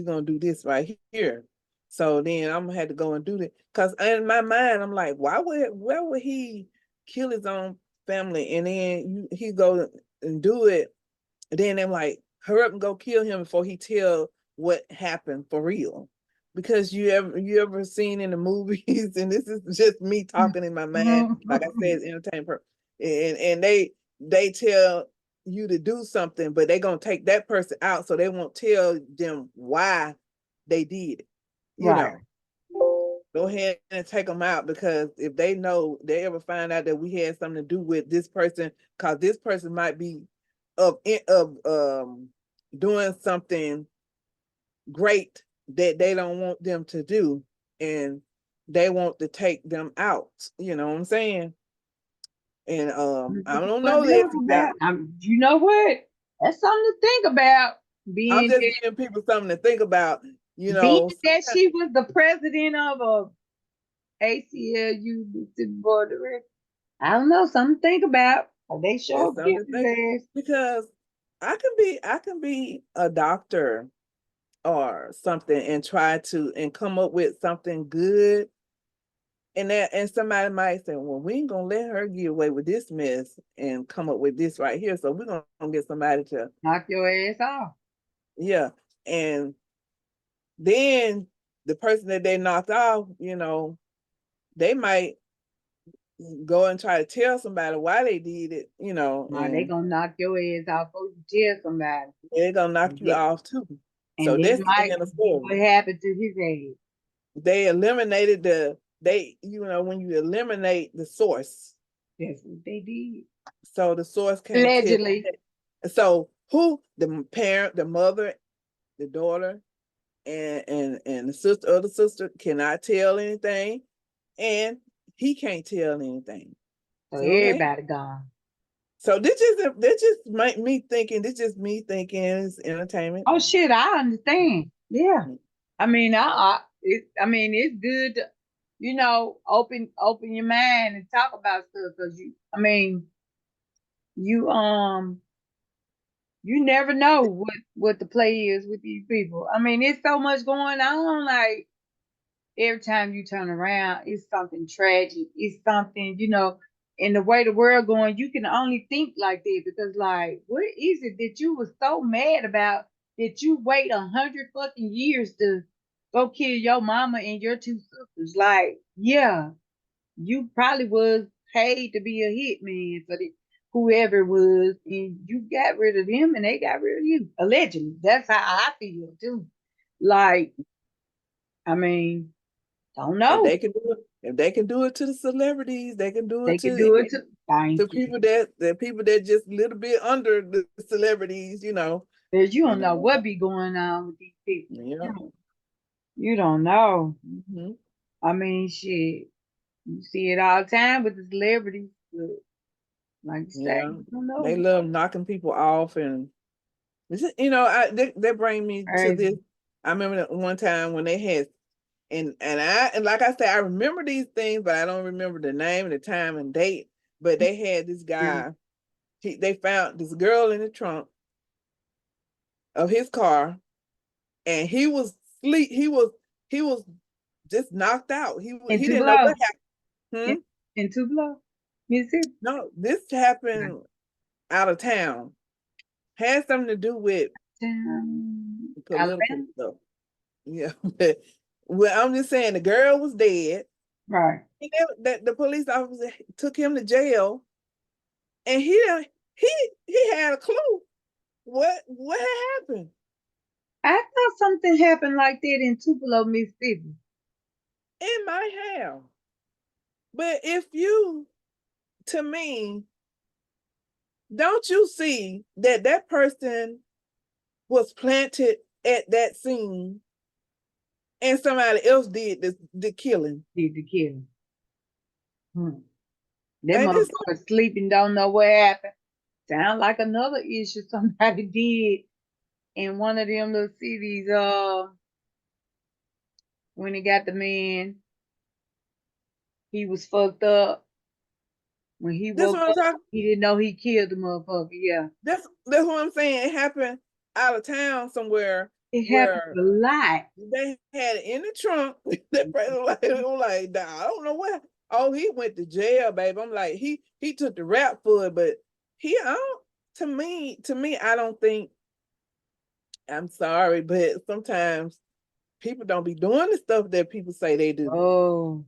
gonna do this right here. So then I'm gonna have to go and do that. Cause in my mind, I'm like, why would he kill his own family and then he go and do it? And then I'm like, hurry up and go kill him before he tell what happened for real. Because you ever seen in the movies, and this is just me talking in my mind, like I said, it's entertainment, and they tell you to do something, but they gonna take that person out, so they won't tell them why they did it. You Right. know, go ahead and take them out, because if they ever find out that we had something to do with this person, because this person might be of doing something great that they don't want them to do, and they want to take them out. You know what I'm saying? And I don't What know this else about. about? You know what? That's something to think about. I'm Being just that, giving people something to think about. You being know, that she was the president of a ACLU Mississippi Board of Directors. I don't know. Something to think about. They sure it's killed something to his think, ass. because I can be a doctor or something and try to and come up with something good. And somebody might say, well, we ain't gonna let her get away with this mess and come up with this right here. So we're gonna get somebody to, Knock your ass off. yeah. And then the person that they knocked off, they might go and try to tell somebody why they did it, Now they and gonna knock your ass off before you tell somebody. they're gonna knock And you that, off too. and So that that's the might end of the be story. what happened to his ass. They eliminated when you eliminate the source, That's what they did. so the source can't tell. Allegedly. So who the parent, the mother, the daughter, and the other sister cannot tell anything, and he can't tell anything. So So okay. everybody gone. So this just make me thinking. This just me thinking. It's entertainment. Oh shit, I understand. Yeah. I mean, I mean, it's good to, open your mind and talk about stuff because I mean, you You never know what the play is with these people. I mean, it's so much going on. Like every time you turn around, it's something tragic. It's something, in the way the world going, you can only think like that because, like, what is it that you was so mad about that you wait 100 fucking years to go kill your mama and your two sisters? Like, yeah, you probably was paid to be a hitman for whoever it was, and you got rid of them and they got rid of you. Allegedly. That's how I feel too. Like, I mean, don't If know. they can do it, if they can do it to the celebrities, they can do They it could do it to to thank you. people that just a little bit under the celebrities, Because you don't And know what be going on with these people. yeah. You don't know. Hmm. I mean, shit. You see it all the time with the celebrities. But like you say, Yeah. you don't They know. love knocking people off and that bring me to this. Crazy. I remember that one time when they had and like I said, I remember these things, but I don't remember the name, the time, and date. But they had this guy. They found this girl in the trunk of his car, and he was sleep. He was just knocked out. In He didn't know what Tupelo. happened. Hmm? In Tupelo, Mississippi. No, this happened out of town. Had something to do with political Alabama. stuff. Yeah, but well, I'm just saying the girl was dead. Right. And that the police officer took him to jail, and he he had a clue what had happened. I thought something happened like that in Tupelo, Mississippi. It might have, but if you, to me, don't you see that that person was planted at that scene, and somebody else did the killing? Did the killing. Hmm. That And it's motherfucker sleeping, don't know what happened. Sound like another issue somebody did in one of them little cities, when he got the man, he was fucked up. When he this woke what I'm up, talking. he didn't know he killed the motherfucker. Yeah. That's what I'm saying. It happened out of town somewhere It happens where a lot. they had it in the trunk. That person like, nah, I don't know what. Oh, he went to jail, baby. I'm like, he took the rap for it, but I don't. To me, I don't think. I'm sorry, but sometimes people don't be doing the stuff that people say they do. Oh,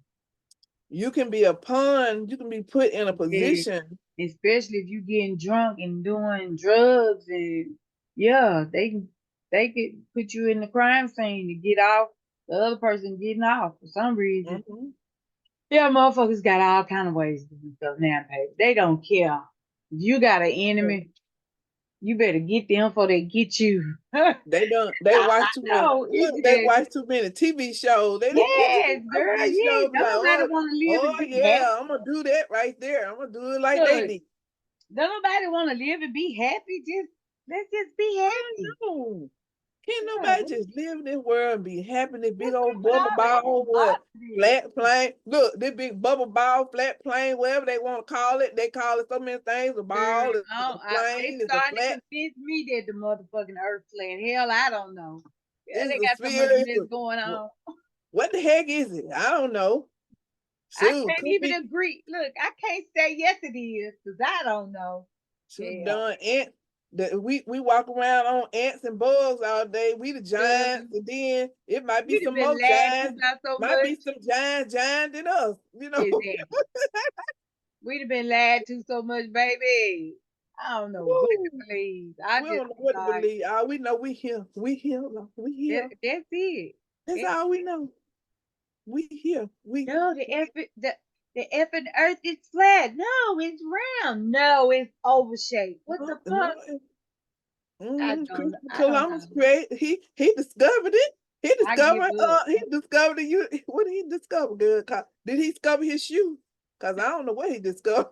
You can be a pawn. You can be put in a yeah. position. Especially if you getting drunk and doing drugs and yeah, they could put you in the crime scene to get off the other person getting off for some reason. Mhm. Yeah, motherfuckers got all kind of ways to do stuff now, baby. They don't care. If you got an enemy, you better get them before they get you. I They don't. They watch too much. know. Look, It's they just, watch too many TV shows. They yes, girl, TV yeah. shows. Be like, Don't nobody oh, want to live and oh be happy. yeah, I'm gonna do that right there. I'm gonna do it like they Look, did. don't nobody want to live and be happy. Let's just be happy. No, can't Yeah, nobody just live in this world and be happy. This big let's old take it bubble out. ball, what Positive. flat plane? Look, this big bubble ball, flat plane, whatever they want to call it. They call it so many things. A Girl, ball, it's oh, a they plane, it's a starting to flat, convince me that the motherfucking earth flat. Hell, I don't know. Yeah, it's they a got so much sphere. mess going on. What the heck is it? I don't know. I Shoot, can't could even be. agree. Look, I can't say yes it is because I don't know. Should Hell, done ant. That we walk around on ants and bugs all day. We the girl, giants, and then it might be we'd have some been more lied to giants. about so Might be much. some giant than us. Exactly. We'd have been lied to so much, baby. I don't know what to Woo. believe. I We just don't know what to like believe. All we know, we here. We here. We here. that's it. That's all we know. We here. No, the effing earth is flat. No, it's round. No, it's oval shaped. What the fuck? No, I don't know. Christopher I don't Columbus know. created. He discovered it. I give up. He discovered it. What did he discover? Good. Did he discover his shoe? Cause I don't know what he discovered.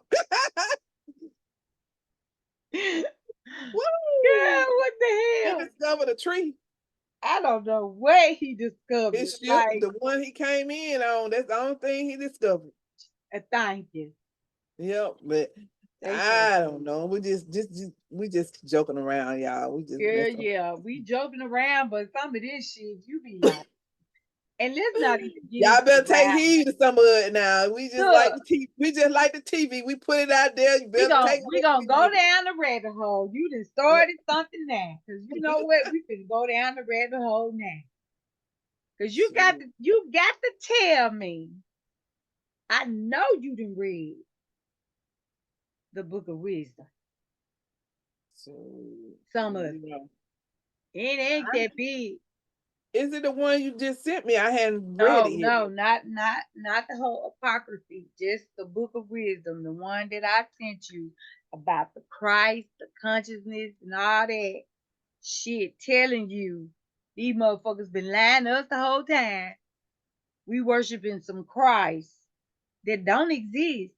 Yeah, Woo! what the He hell? discovered a tree. I don't know what he discovered. His ship, Like, the one he came in on, that's the only thing he discovered. thank you. Yep, but They so I don't know. We just joking around, y'all. We just yeah, messing. yeah. We joking around, but some of this shit you be like, and let's not even get Y'all into the better take Bible. heed to some of it now. We just like Look, the TV. We just like the TV. We put it out there. You better take we it. gonna go down the rabbit hole. You done started something now, cause you know what? We can go down the rabbit hole now. Cause you got to tell me. I know you didn't read the Book of Wisdom. So, Some of it. you know, It ain't I- that big. is it the one you just sent me? I hadn't read No, it yet. no, not the whole apocryphy. Just the Book of Wisdom, the one that I sent you about the Christ, the consciousness, and all that shit. Telling you these motherfuckers been lying to us the whole time. We worshiping some Christ that don't exist.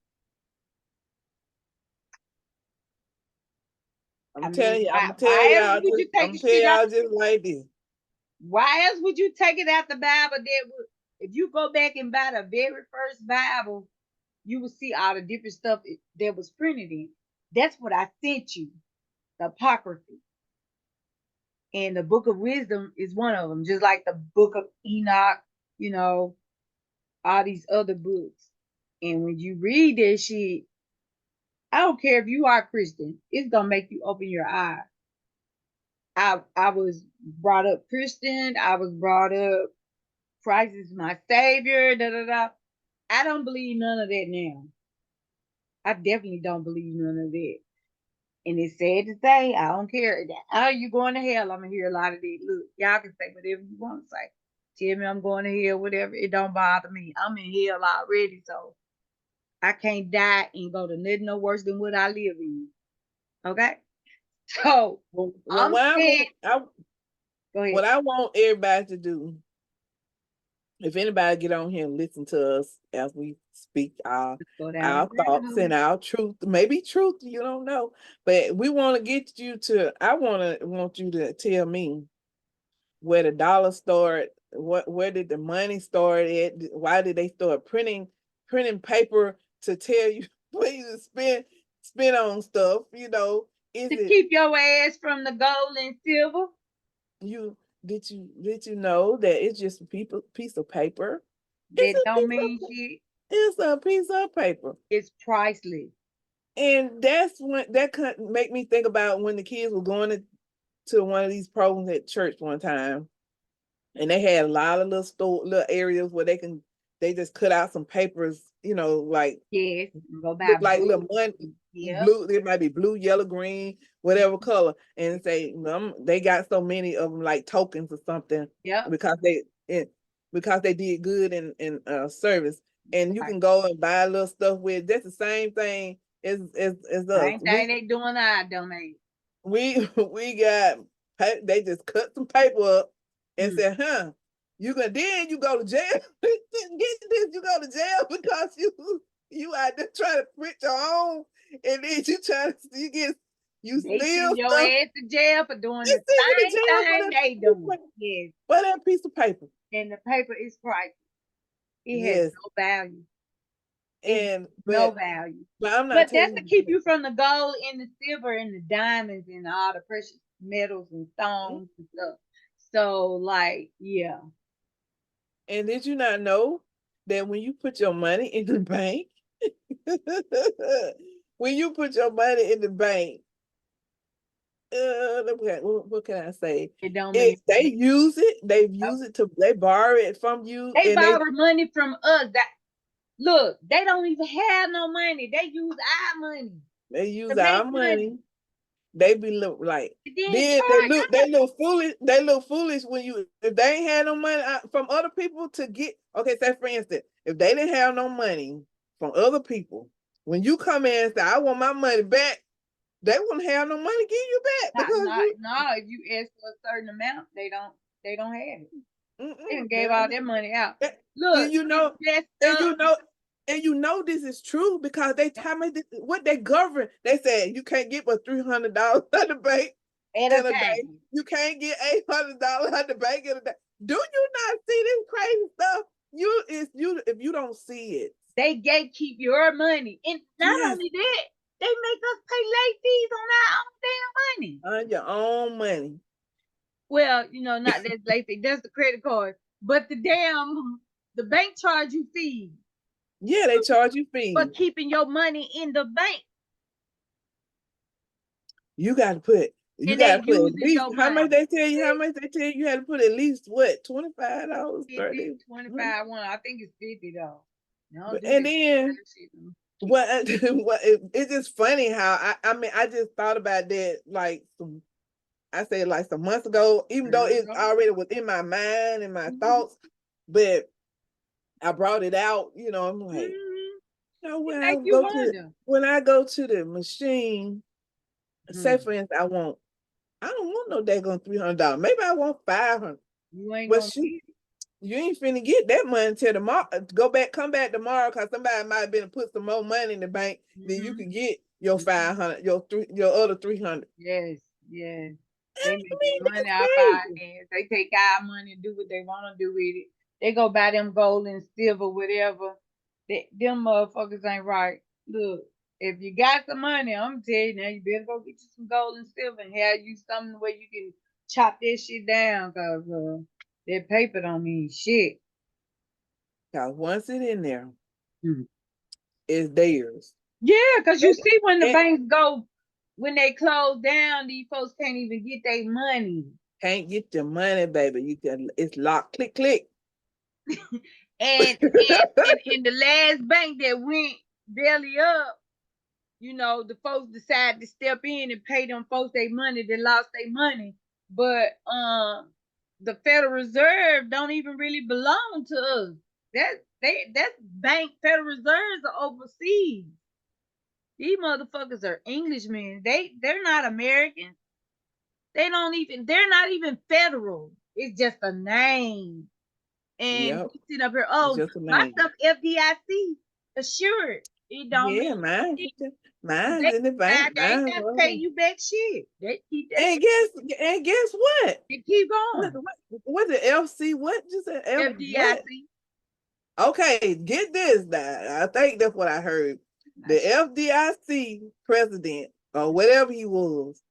I I'm mean, telling you. I'm why? gonna tell Why else y'all. would you I'm take gonna the tell shit out? y'all just like this. Why else would you take it out the Bible? That would, if you go back and buy the very first Bible, you will see all the different stuff that was printed in. That's what I sent you, the apocryphy, and the Book of Wisdom is one of them. Just like the Book of Enoch, you know, all these other books. And when you read that shit, I don't care if you are Christian, it's gonna make you open your eyes. I was brought up Christian. I was brought up Christ is my savior. Da da da. I don't believe none of that now. I definitely don't believe none of that. And it's sad to say, I don't care. Are you going to hell? I'm gonna hear a lot of that. Look, y'all can say whatever you want to say. Tell me I'm going to hell, whatever. It don't bother me. I'm in hell already, so I can't die and go to nothing no worse than what I live in. Okay? So Well, I'm saying, go ahead. what I want everybody to do, if anybody get on here and listen to us as we speak Let's go down our the rabbit thoughts hole. and our truth, maybe truth, you don't know, but we want to get you to. I want you to tell me where the dollar started, where did the money start at? Why did they start printing paper to tell you where you to spend on stuff? You know, is To it keep your ass from the gold and silver. you? Did you know that it's just a piece of paper? It's That a don't piece mean of shit. it's a piece of paper. It's priceless. And that's when that could make me think about when the kids were going to one of these programs at church one time, and they had a lot of little areas where they just cut out some papers, like Yes. Go look buy like books. little money, Yep. blue. It might be blue, yellow, green, whatever color, and say they got so many of them like tokens or something Yep. because because they did good in service, and you Right. can go and buy little stuff with. That's the same thing as us. Same thing they doing our domain. We got they just cut some paper up and Mm. said, you can then you go to jail. Get this, you go to jail because you out there trying to print your own, and then you They steal send your stuff. ass to jail for doing They the send you to same jail thing they doing. Yes. for that piece of paper. And the paper is priceless. It has Yes, no value. It has and no value. but I'm not But that's to telling keep you. you from the gold and the silver and the diamonds and all the precious metals and Mm. stones and stuff. So, like, yeah. And did you not know that when you put your money in the bank, when you put your money in the bank, what can I say? It don't mean If they use it, nope. they borrow it from you, They and borrow money from us. That look, they don't even have no money. They use our money they use to make our money. money. They be look like And then then charge they us. look foolish. They look foolish when you if they ain't had no money from other people to get. Okay, say for instance, if they didn't have no money from other people, when you come in and say I want my money back, they won't have no money to give you back because you. No, if you ask for a certain amount, they don't have it. They done They gave all don't. their money out. And Look, you it's know, messed and up. you know, and you know this is true because they tell me what they govern. They said you can't get but $300 out the bank At a in a day. time. You can't get $800 out the bank in a day. Do you not see this crazy stuff? You if you don't see it. They gatekeep your money. And not Yes, only that, They make us pay late fees on our own damn money. On your own money. Well, not that late fee. That's the credit card. But the bank charge you fees. Yeah, they charge you fees. For keeping your money in the bank. You got to put. You got to put at least how much they tell you. How much they tell you had to put at least what $25, 30, 25. I think it's 50 though. No, and then what? It's just funny how I mean I just thought about that like I said like some months ago, even though it already was in my mind and my thoughts, but I brought it out. I'm like, when I go to the machine, say for instance, I don't want no daggone $300. Maybe I want $500. You ain't gonna get it. You ain't finna get that money till tomorrow. Come back tomorrow because somebody might have been to put some more money in the bank. Then you can get your 500, your other 300. Yes. They make money off our hands. They take our money and do what they want to do with it. They go buy them gold and silver, whatever. Them motherfuckers ain't right. Look, if you got some money, I'm telling you now, you better go get you some gold and silver and have you something where you can chop that shit down, cause that paper don't mean shit. Cause once it's in there, it's theirs. Yeah, cause you see when the banks go, when they close down, these folks can't even get their money. Can't get your money, baby. It's locked. Click, click. and the last bank that went belly up, the folks decided to step in and pay them folks their money that lost their money. But the Federal Reserve don't even really belong to us. That's bank Federal Reserves are overseas. These motherfuckers are Englishmen. They're not Americans. They're not even federal. It's just a name. And you sit up here, my stuff FDIC assured. It don't mean mine's in the bank. They ain't got to pay you back shit. They keep that. And guess what? They keep going. What the FC? What just said FDIC? What? Okay, get this now. I think that's what I heard. The FDIC president or whatever he was,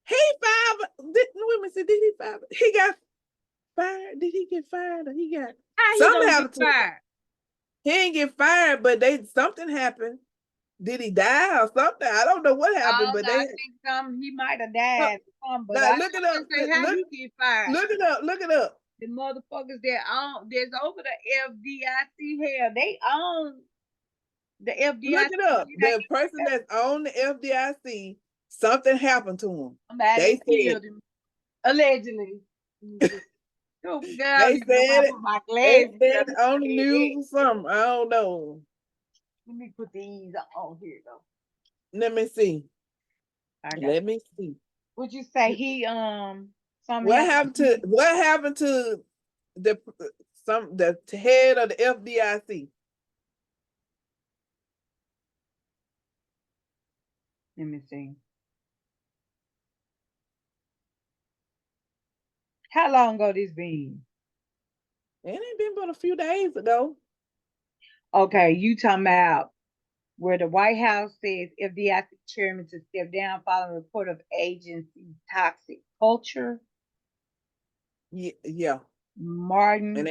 he fired. Did he fire? He got fired. Did he get fired or he got something happened to him? He didn't get fired, but something happened. Did he die or something? I don't know what happened, but I think he might have died. But now, look it up. How you get fired? Look it up. Look it up. The motherfuckers that's over the FDIC hell, they own the FDIC. Look it up. The person that's on the FDIC, something happened to him. They killed him. Allegedly. Oh, they said on the news or something. I don't know. Let me put these on here though. Let me see. Let me see. Would you say he what happened to the head of the FDIC? Let me see. How long ago this been? It ain't been but a few days ago. Okay, you talking about where the White House says FDIC chairman to step down following a report of agency toxic culture? Yeah. Martin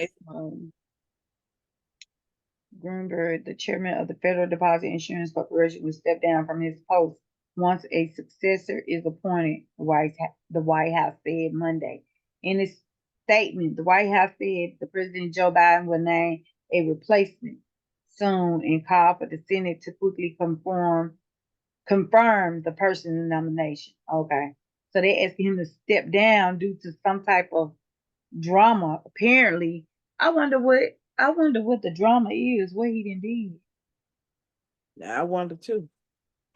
Greenberg, the chairman of the Federal Deposit Insurance Corporation, will step down from his post once a successor is appointed, the White House said Monday. In its statement, the White House said the President Joe Biden will name a replacement soon and called for the Senate to quickly confirm the person's nomination. Okay. So they asked him to step down due to some type of drama. Apparently, I wonder what the drama is, what he did. I wonder too.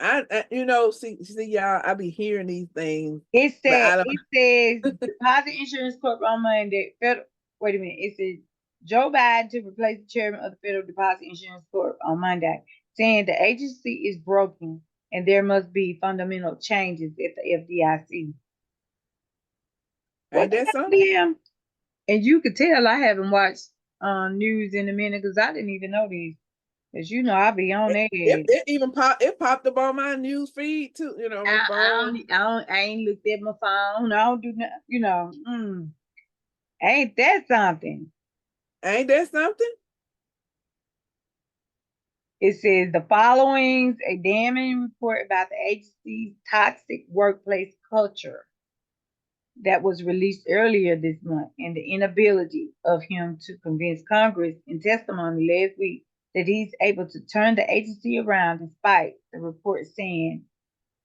I see y'all, I be hearing these things. It says Deposit Insurance Corp on Monday. Wait a minute. It says Joe Biden to replace the chairman of the Federal Deposit Insurance Corp on Monday, saying the agency is broken and there must be fundamental changes at the FDIC. Ain't that something? Yeah. And you could tell I haven't watched news in a minute because I didn't even know this. Cause you know I be on that. It popped up on my news feed too, my phone. I ain't looked at my phone. I don't do nothing. Ain't that something? Ain't that something? It says the following a damning report about the agency's toxic workplace culture that was released earlier this month and the inability of him to convince Congress in testimony last week that he's able to turn the agency around despite the report saying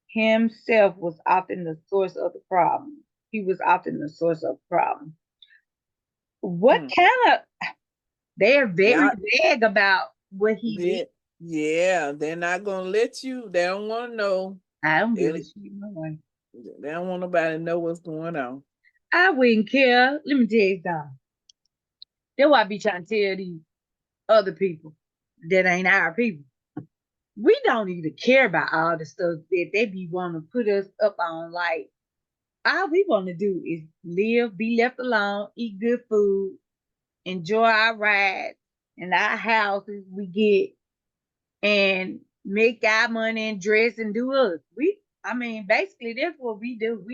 himself was often the source of the problem. He was often the source of the problem. What kind of they're very vague about what he did. Yeah, they're not gonna let you. They don't want to know. I don't give a shit no way. They don't want nobody to know what's going on. I wouldn't care. Let me tell you something. That's why I be trying to tell these other people that ain't our people. We don't even care about all the stuff that they be wanting to put us up on. Like, all we want to do is live, be left alone, eat good food, enjoy our rides and our houses we get, and make our money and dress and do us. Basically, that's what we do.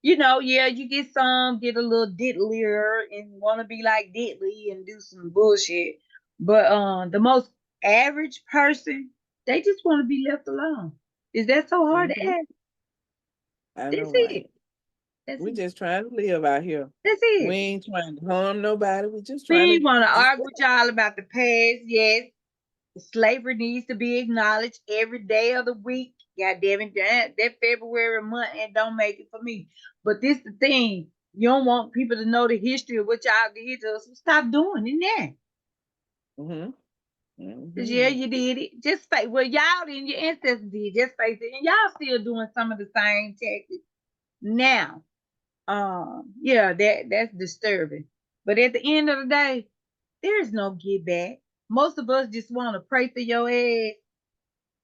Yeah, you get a little diddlier and want to be like diddly and do some bullshit. But the most average person, they just want to be left alone. Is that so hard to ask? I That's know, right? it. Just trying to live out here. That's it. We ain't trying to harm nobody. We just We trying to want to argue with y'all about the past. Yes, slavery needs to be acknowledged every day of the week. God damn it, that February month and don't make it for me. But this the thing. You don't want people to know the history of what y'all did to us. So stop doing it now. Cause yeah, you did it. Just face y'all did, your ancestors did. Just face it, and y'all still doing some of the same tactics now. Yeah, that's disturbing. But at the end of the day, there's no get back. Most of us just want to pray for your ass,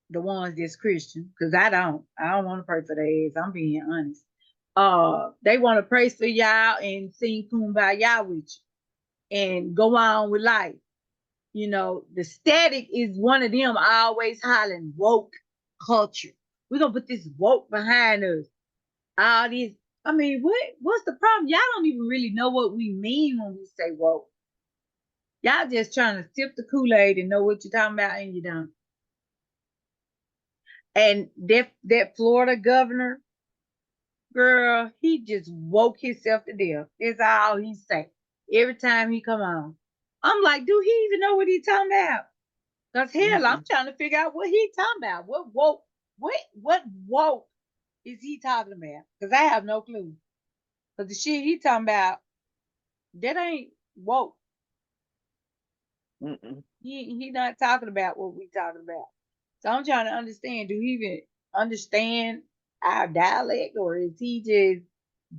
the ones that's Christian, because I don't want to pray for their ass. I'm being honest. They want to pray for y'all and sing kumbaya with you and go on with life. The static is one of them always hollering woke culture. We're gonna put this woke behind us. All this. What's the problem? Y'all don't even really know what we mean when we say woke. Y'all just trying to sip the Kool-Aid and know what you're talking about, and you don't. And that Florida governor, girl, he just woke himself to death. That's all he say. Every time he come on. I'm like, do he even know what he talking about? Because hell, I'm trying to figure out what he talking about. What woke is he talking about? Because I have no clue. Because the shit he talking about, that ain't woke. He not talking about what we talking about. So I'm trying to understand, do he even understand our dialect, or is he just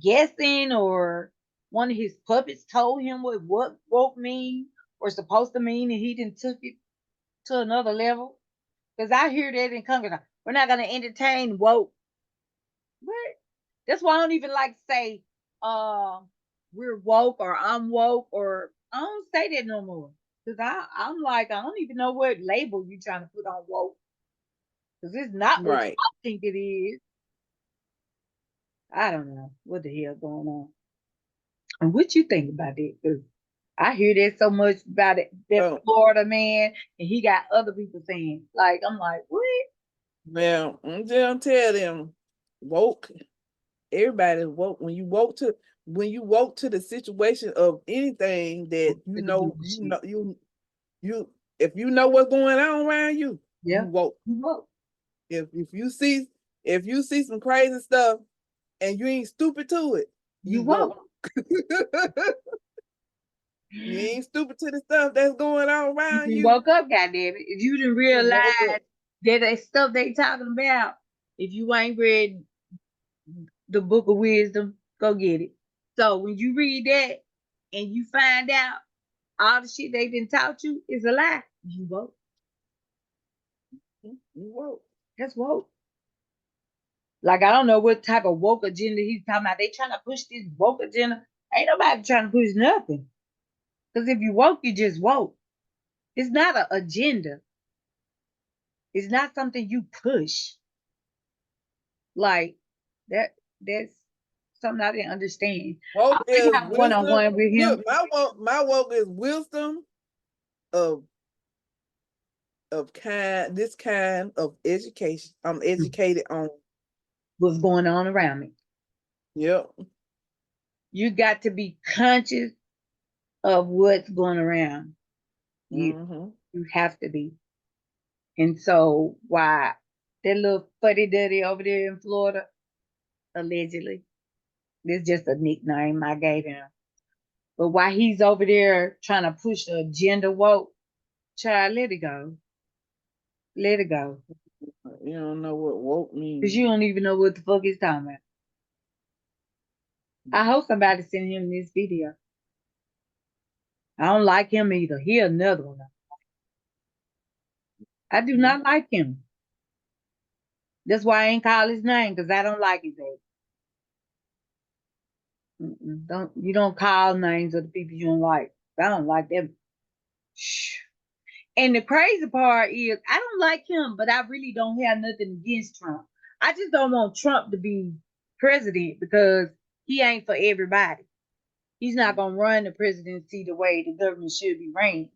guessing, or one of his puppets told him what woke mean or supposed to mean, and he didn't took it to another level? Because I hear that in Congress. We're not gonna entertain woke. What? That's why I don't even like to say we're woke or I'm woke, or I don't say that no more. Because I'm like, I don't even know what label you trying to put on woke. Because it's not what I think it is. I don't know what the hell going on. And what you think about it? Because I hear that so much about it. That Florida man, and he got other people saying, like, I'm like, what? Well, I'm just tell them, woke. Everybody's woke. When you woke to the situation of anything that if you know what's going on around you, you woke. You woke. If you see some crazy stuff and you ain't stupid to it, you woke. You ain't stupid to the stuff that's going on around you. Woke up, goddamn it. If you didn't realize that stuff they talking about, if you ain't read the book of wisdom, go get it. So when you read that and you find out all the shit they done taught you is a lie, you woke. You woke. That's woke. Like, I don't know what type of woke agenda he's talking about. They trying to push this woke agenda. Ain't nobody trying to push nothing. Because if you woke, you just woke. It's not an agenda. It's not something you push. Like that's something I didn't understand. I Woke might is have wisdom. one-on-one with him. Look, my woke is wisdom of kind of education. I'm educated on. What's going on around me. Yep. You got to be conscious of what's going around. Mm-hmm. You have to be. And so why that little fuddy duddy over there in Florida, allegedly, this is just a nickname I gave him. But while he's over there trying to push the agenda woke, child, let it go. Let it go. You don't know what woke Because means. you don't even know what the fuck he's talking about. I hope somebody sent him this video. I don't like him either. He another one. I do not like him. That's why I ain't call his name, because I don't like his age. You don't call names of the people you don't like. I don't like them. Shh. And the crazy part is, I don't like him, but I really don't have nothing against Trump. I just don't want Trump to be president because he ain't for everybody. He's not gonna run the presidency the way the government should be ran.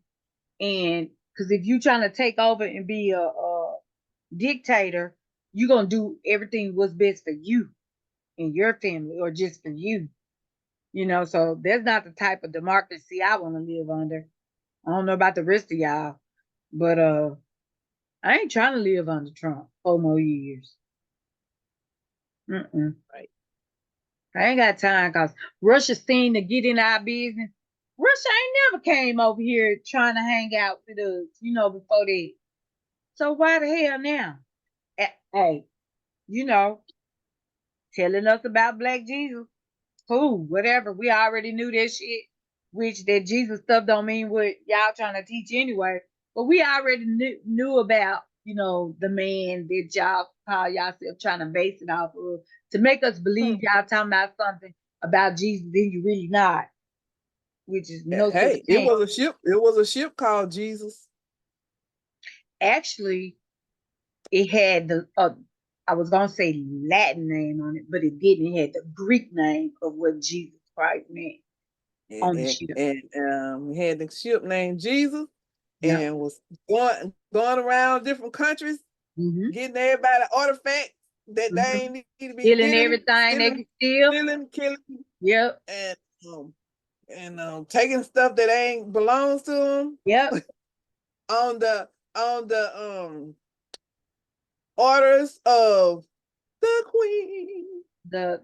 And because if you're trying to take over and be a dictator, you're gonna do everything what's best for you and your family, or just for you. So that's not the type of democracy I want to live under. I don't know about the rest of y'all, but I ain't trying to live under Trump 4 more years. Right. I ain't got time because Russia seen to get in our business. Russia ain't never came over here trying to hang out with us, before that. So why the hell now? Hey, telling us about Black Jesus. Cool, whatever. We already knew that shit. Which that Jesus stuff don't mean what y'all trying to teach anyway. But we already knew about, the man that y'all call yourself trying to base it off of to make us believe y'all talking about something about Jesus that you really not, which is no such Hey, it thing. was a ship. It was a ship called Jesus. Actually, it had the I was gonna say Latin name on it, but it didn't. It had the Greek name of what Jesus Christ meant on the ship. And had the ship named Jesus, Yeah. and was going around different countries, Mm-hmm. getting everybody artifacts that they ain't need to be Stealing getting, everything they could steal. killing, Yep. and taking stuff that ain't belongs to them. Yep. on the orders of the Queen. The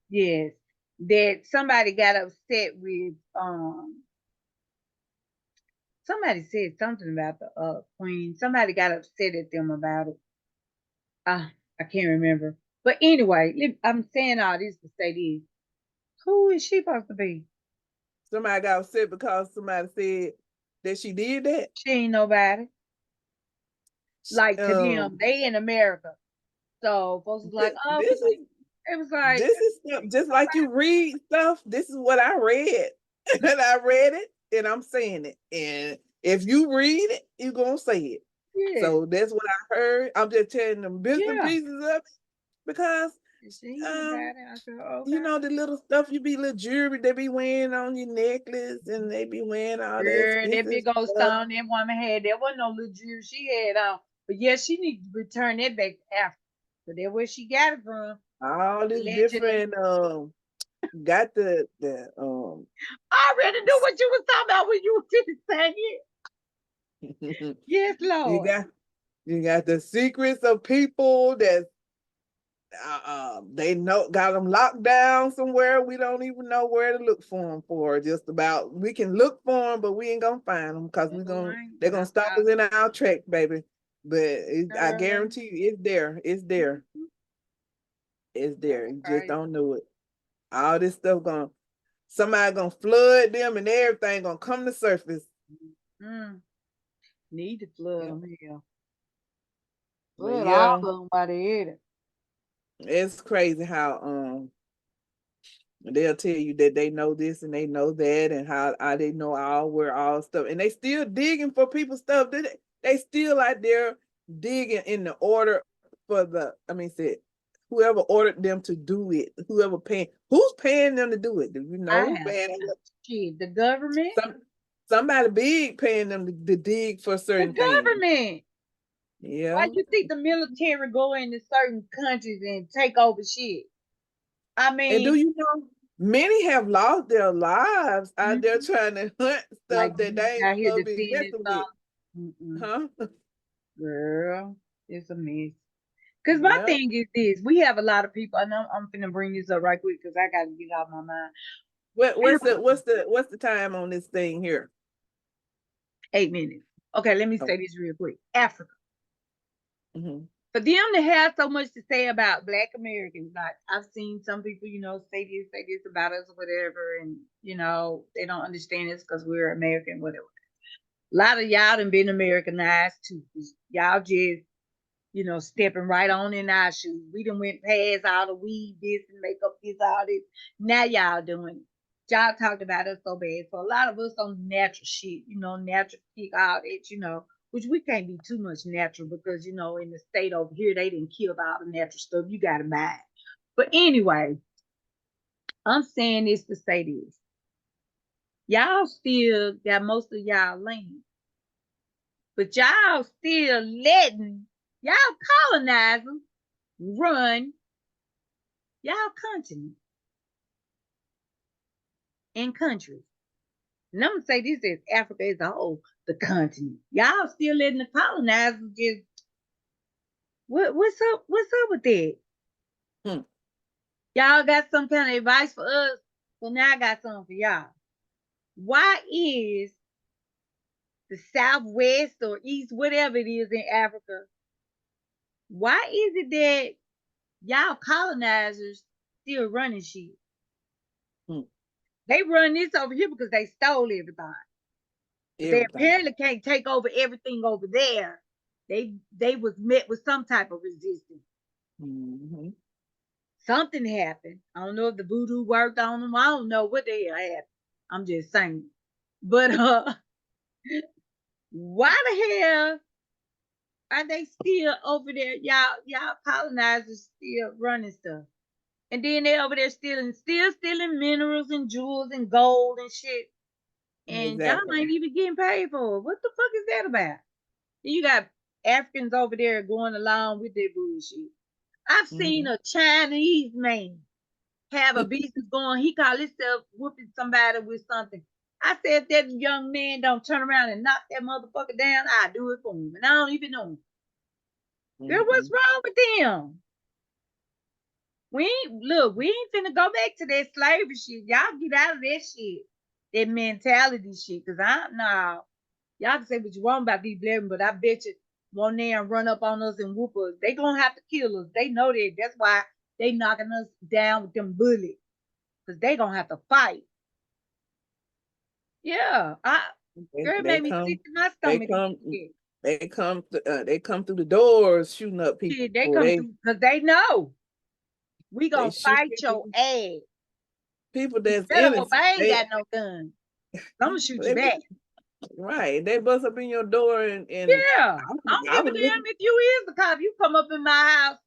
yes. That somebody got upset with somebody said something about the queen. Somebody got upset at them about it. I can't remember. But anyway, I'm saying all this to say this. Who is she supposed to be? Somebody got upset because somebody said that she did that. She ain't nobody. Like to them, they in America. So folks was like, oh, this is it was like this is stuff, just like you read stuff. This is what I read, and I read it, and I'm saying it. And if you read it, you're gonna say it. yeah, So that's what I heard. I'm just telling them bits and yeah. pieces of it because She ain't nobody. I said, okay. you know the little stuff, you be little jewelry they be wearing on your necklace, and they be wearing all that Girl, that expensive big old stuff. stone that woman had, there wasn't no little jewelry she had on. But yeah, she needs to return that back to Africa. So that's where she got it from. All this Allegedly. different got the I already knew what you was talking about when you were saying it. Yes, you Lord. got the secrets of people that they know got them locked down somewhere. We don't even know where to look for them for. Just about we can look for them, but we ain't gonna find them because they're gonna stop us in our track, baby. But I guarantee you, it's there. It's there. It's there. You just don't know it. All this stuff somebody gonna flood them, and everything gonna come to surface. Need to flood them here. But Flood all of them by the head. it's crazy how they'll tell you that they know this and they know that, and how they know all where all stuff, and they still digging for people's stuff. They still out there digging in the order for said whoever ordered them to do it, who's paying them to do it? Do you know who's paying them? Shit, the government. Somebody big paying them to dig for certain things. Government. Yeah. Why you think the military go into certain countries and take over shit? I mean, and do you know many have lost their lives out there trying to hunt stuff that they ain't supposed to be messing with. Huh? Girl, it's a mess. Because my thing is this: we have a lot of people, and I'm finna bring this up right quick because I gotta get out my mind. What's the time on this thing here? 8 minutes. Okay, let me say this real quick. Africa. For them to have so much to say about Black Americans, like I've seen some people, say this about us or whatever, and they don't understand us because we're American, whatever. A lot of y'all done been Americanized too. Y'all just stepping right on in our shoes. We done went past all the weed, this and makeup, this, all this. Now y'all doing it. Y'all talked about us so bad. So a lot of us on natural shit, natural kick, all that, which we can't be too much natural because, in the state over here, they didn't kill all the natural stuff. You got to buy it. But anyway, I'm saying this to say this. Y'all still got most of y'all land. But y'all still letting y'all colonizers run y'all continent and countries. And I'm gonna say this as Africa as a whole, the continent. Y'all still letting the colonizers just what's up with that? Y'all got some kind of advice for us? So now I got something for y'all. Why is the Southwest or East, whatever it is in Africa, why is it that y'all colonizers still running shit? They run this over here because they stole everything. They apparently can't take over everything over there. They was met with some type of resistance. Something happened. I don't know if the voodoo worked on them. I don't know what the hell happened. I'm just saying. But why the hell are they still over there? Y'all colonizers still running stuff. And then they over there still stealing minerals and jewels and gold and shit. And y'all ain't even getting paid for it. What the fuck is that about? You got Africans over there going along with their bullshit. I've seen a Chinese man have a business going. He called himself whooping somebody with something. I said, if that young man don't turn around and knock that motherfucker down, I do it for him. And I don't even know him. Girl, what's wrong with them? We ain't finna go back to that slavery shit. Y'all get out of that shit. That mentality shit. Cause y'all can say what you want about these black, but I bet you one day and run up on us and whoop us. They gonna have to kill us. They know that. That's why they knocking us down with them bullets. Cause they gonna have to fight. Yeah. Girl, made me sick to my stomach. They come through the doors shooting up people. Shit, they come through because they know we gonna fight your ass. People that's innocent. I ain't got no gun. I'm gonna shoot you back. Right. They bust up in your door and yeah. I don't give a damn if you is the cop. You come up in my house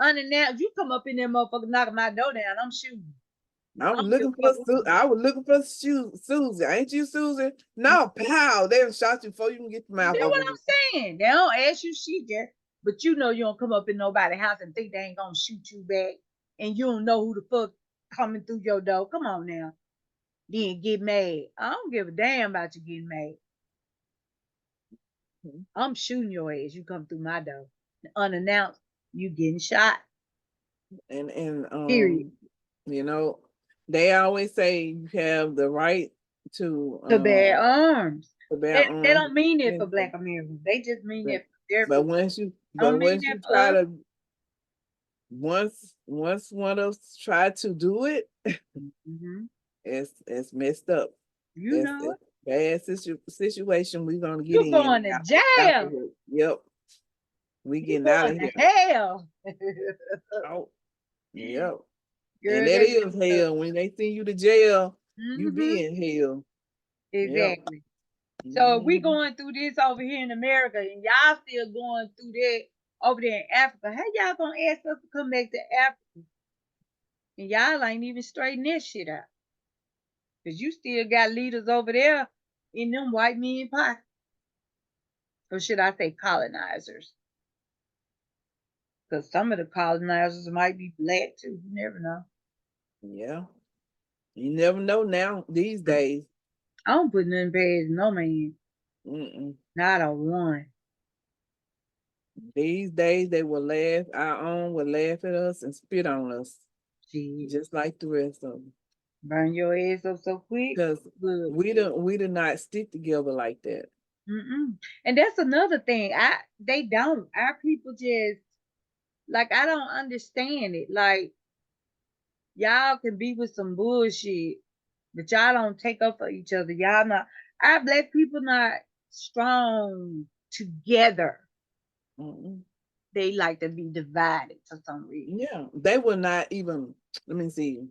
unannounced, you come up in there motherfucker knocking my door down, I'm shooting. I was looking for Susie. Ain't you Susie? No, pow. They shot you before you can get your mouth open. That's what I'm saying. They don't ask you shit yet, but you know you don't come up in nobody's house and think they ain't gonna shoot you back, and you don't know who the fuck coming through your door. Come on now. Then get mad. I don't give a damn about you getting mad. I'm shooting your ass. You come through my door. Unannounced, you getting shot. And period. You know, they always say you have the right to bear arms. They don't mean it for Black Americans. They just mean it for their but once you try to once one of us try to do it, it's messed up. You know it. Bad situation we're gonna get you going to jail. Yep. We getting out of here. Hell. Oh, yep. Girl, and that is hell. When they send you to jail, you be in hell. Exactly. So if we Mhm. going through this over here in America and y'all still going through that over there in Africa, how y'all gonna ask us to come back to Africa? And y'all ain't even straighten that shit out. Cause you still got leaders over there in them white men pockets. Or should I say colonizers? Because some of the colonizers might be black too. You never know. Yeah. You never know now these days. I don't put nothing past no man. Mm-mm. Not a one. These days they will laugh. Our own will laugh at us and spit on us, Gee, just like the rest of them. burn your ass up so quick. Because Look. we do not stick together like that. Mm-mm. And that's another thing. They don't. Our people just like I don't understand it. Like y'all can be with some bullshit, but y'all don't take up for each other. Y'all not our black people not strong together. Mm-mm. They like to be divided for some reason. Yeah, they will not even. Let me see.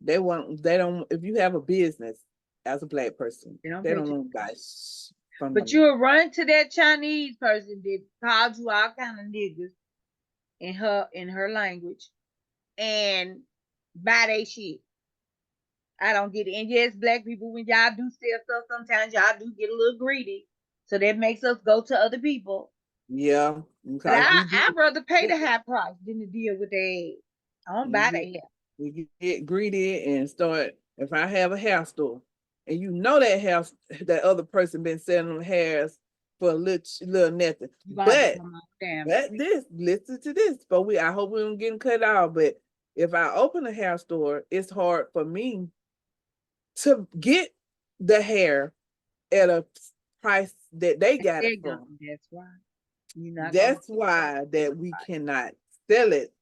They won't. They don't. If you have a business as a black person, They don't they pay don't you. want guys from But you. you'll run to that Chinese person that called you all kind of niggas in her language and buy they shit. I don't get it. And yes, black people, when y'all do sell stuff, sometimes y'all do get a little greedy. So that makes us go to other people. Yeah, But because we do. I'd rather pay the high price than to deal with that. I don't We buy get that hair. we get greedy and start. If I have a hair store, and you know that house, that other person been selling them hairs for a little nothing, You're gonna have to but come on down. But this, listen to this. But I hope we don't get cut off. But if I open a hair store, it's hard for me to get the hair at a price that they got it from. That's why. You're not gonna That's why that we cannot sell it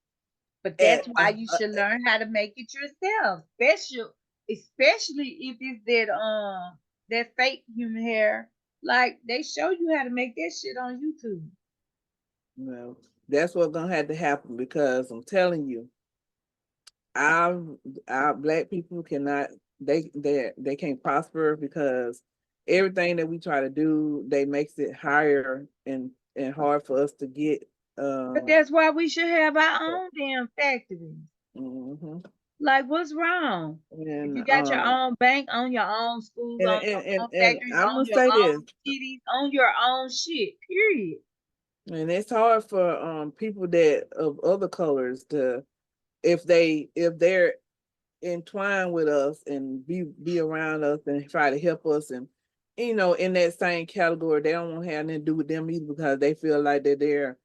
but that's at why you should learn how to make it yourself. Especially if it's that fake human hair. Like they show you how to make that shit on YouTube. well, that's what's gonna have to happen because I'm telling you, our our black people cannot they can't prosper because everything that we try to do they makes it higher and hard for us to get But that's why we should have our own damn factories. mhm. Like, what's wrong? If and you got your own bank, own your own schools, and own and, your and, own and factories, I'm own gonna your say this, own cities, own your own shit, period. and it's hard for people that of other colors to if they're entwine with us and be around us and try to help us and in that same category they don't want to have nothing to do with them either because they feel like that they're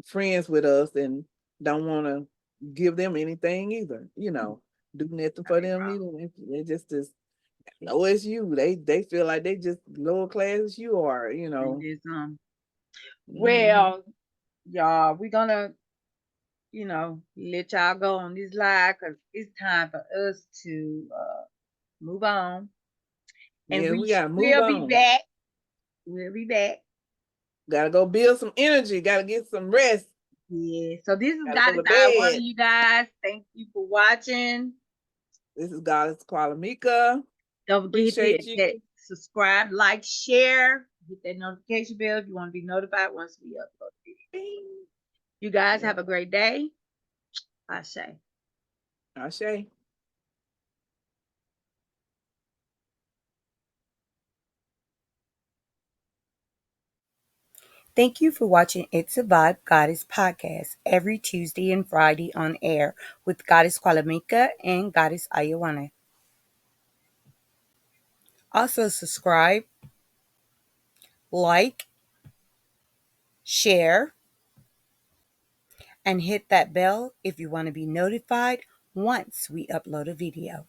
friends with us and don't want to give them anything either, do nothing for them either. They just know it's you. They feel like they just lower class as you are, And it's, Mhm. well, y'all, we're gonna, let y'all go on this live because it's time for us to move on. And Yeah, we we gotta move will be on. back. We'll be back. Gotta go build some energy, gotta get some rest. Yeah. So this is Gotta go Goddess to Euwan, bed. you guys. Thank you for watching. This is Goddess Kuelimika. Don't forget to Appreciate hit you. that subscribe, like, share, hit that notification bell if you want to be notified once we upload video. You guys Yeah. have a great day. I say. Ashe. Thank you for watching It's a Vibe Goddess podcast every Tuesday and Friday on air with Goddess Kuelimika and Goddess Euwan. Also subscribe, like, share, and hit that bell if you want to be notified once we upload a video.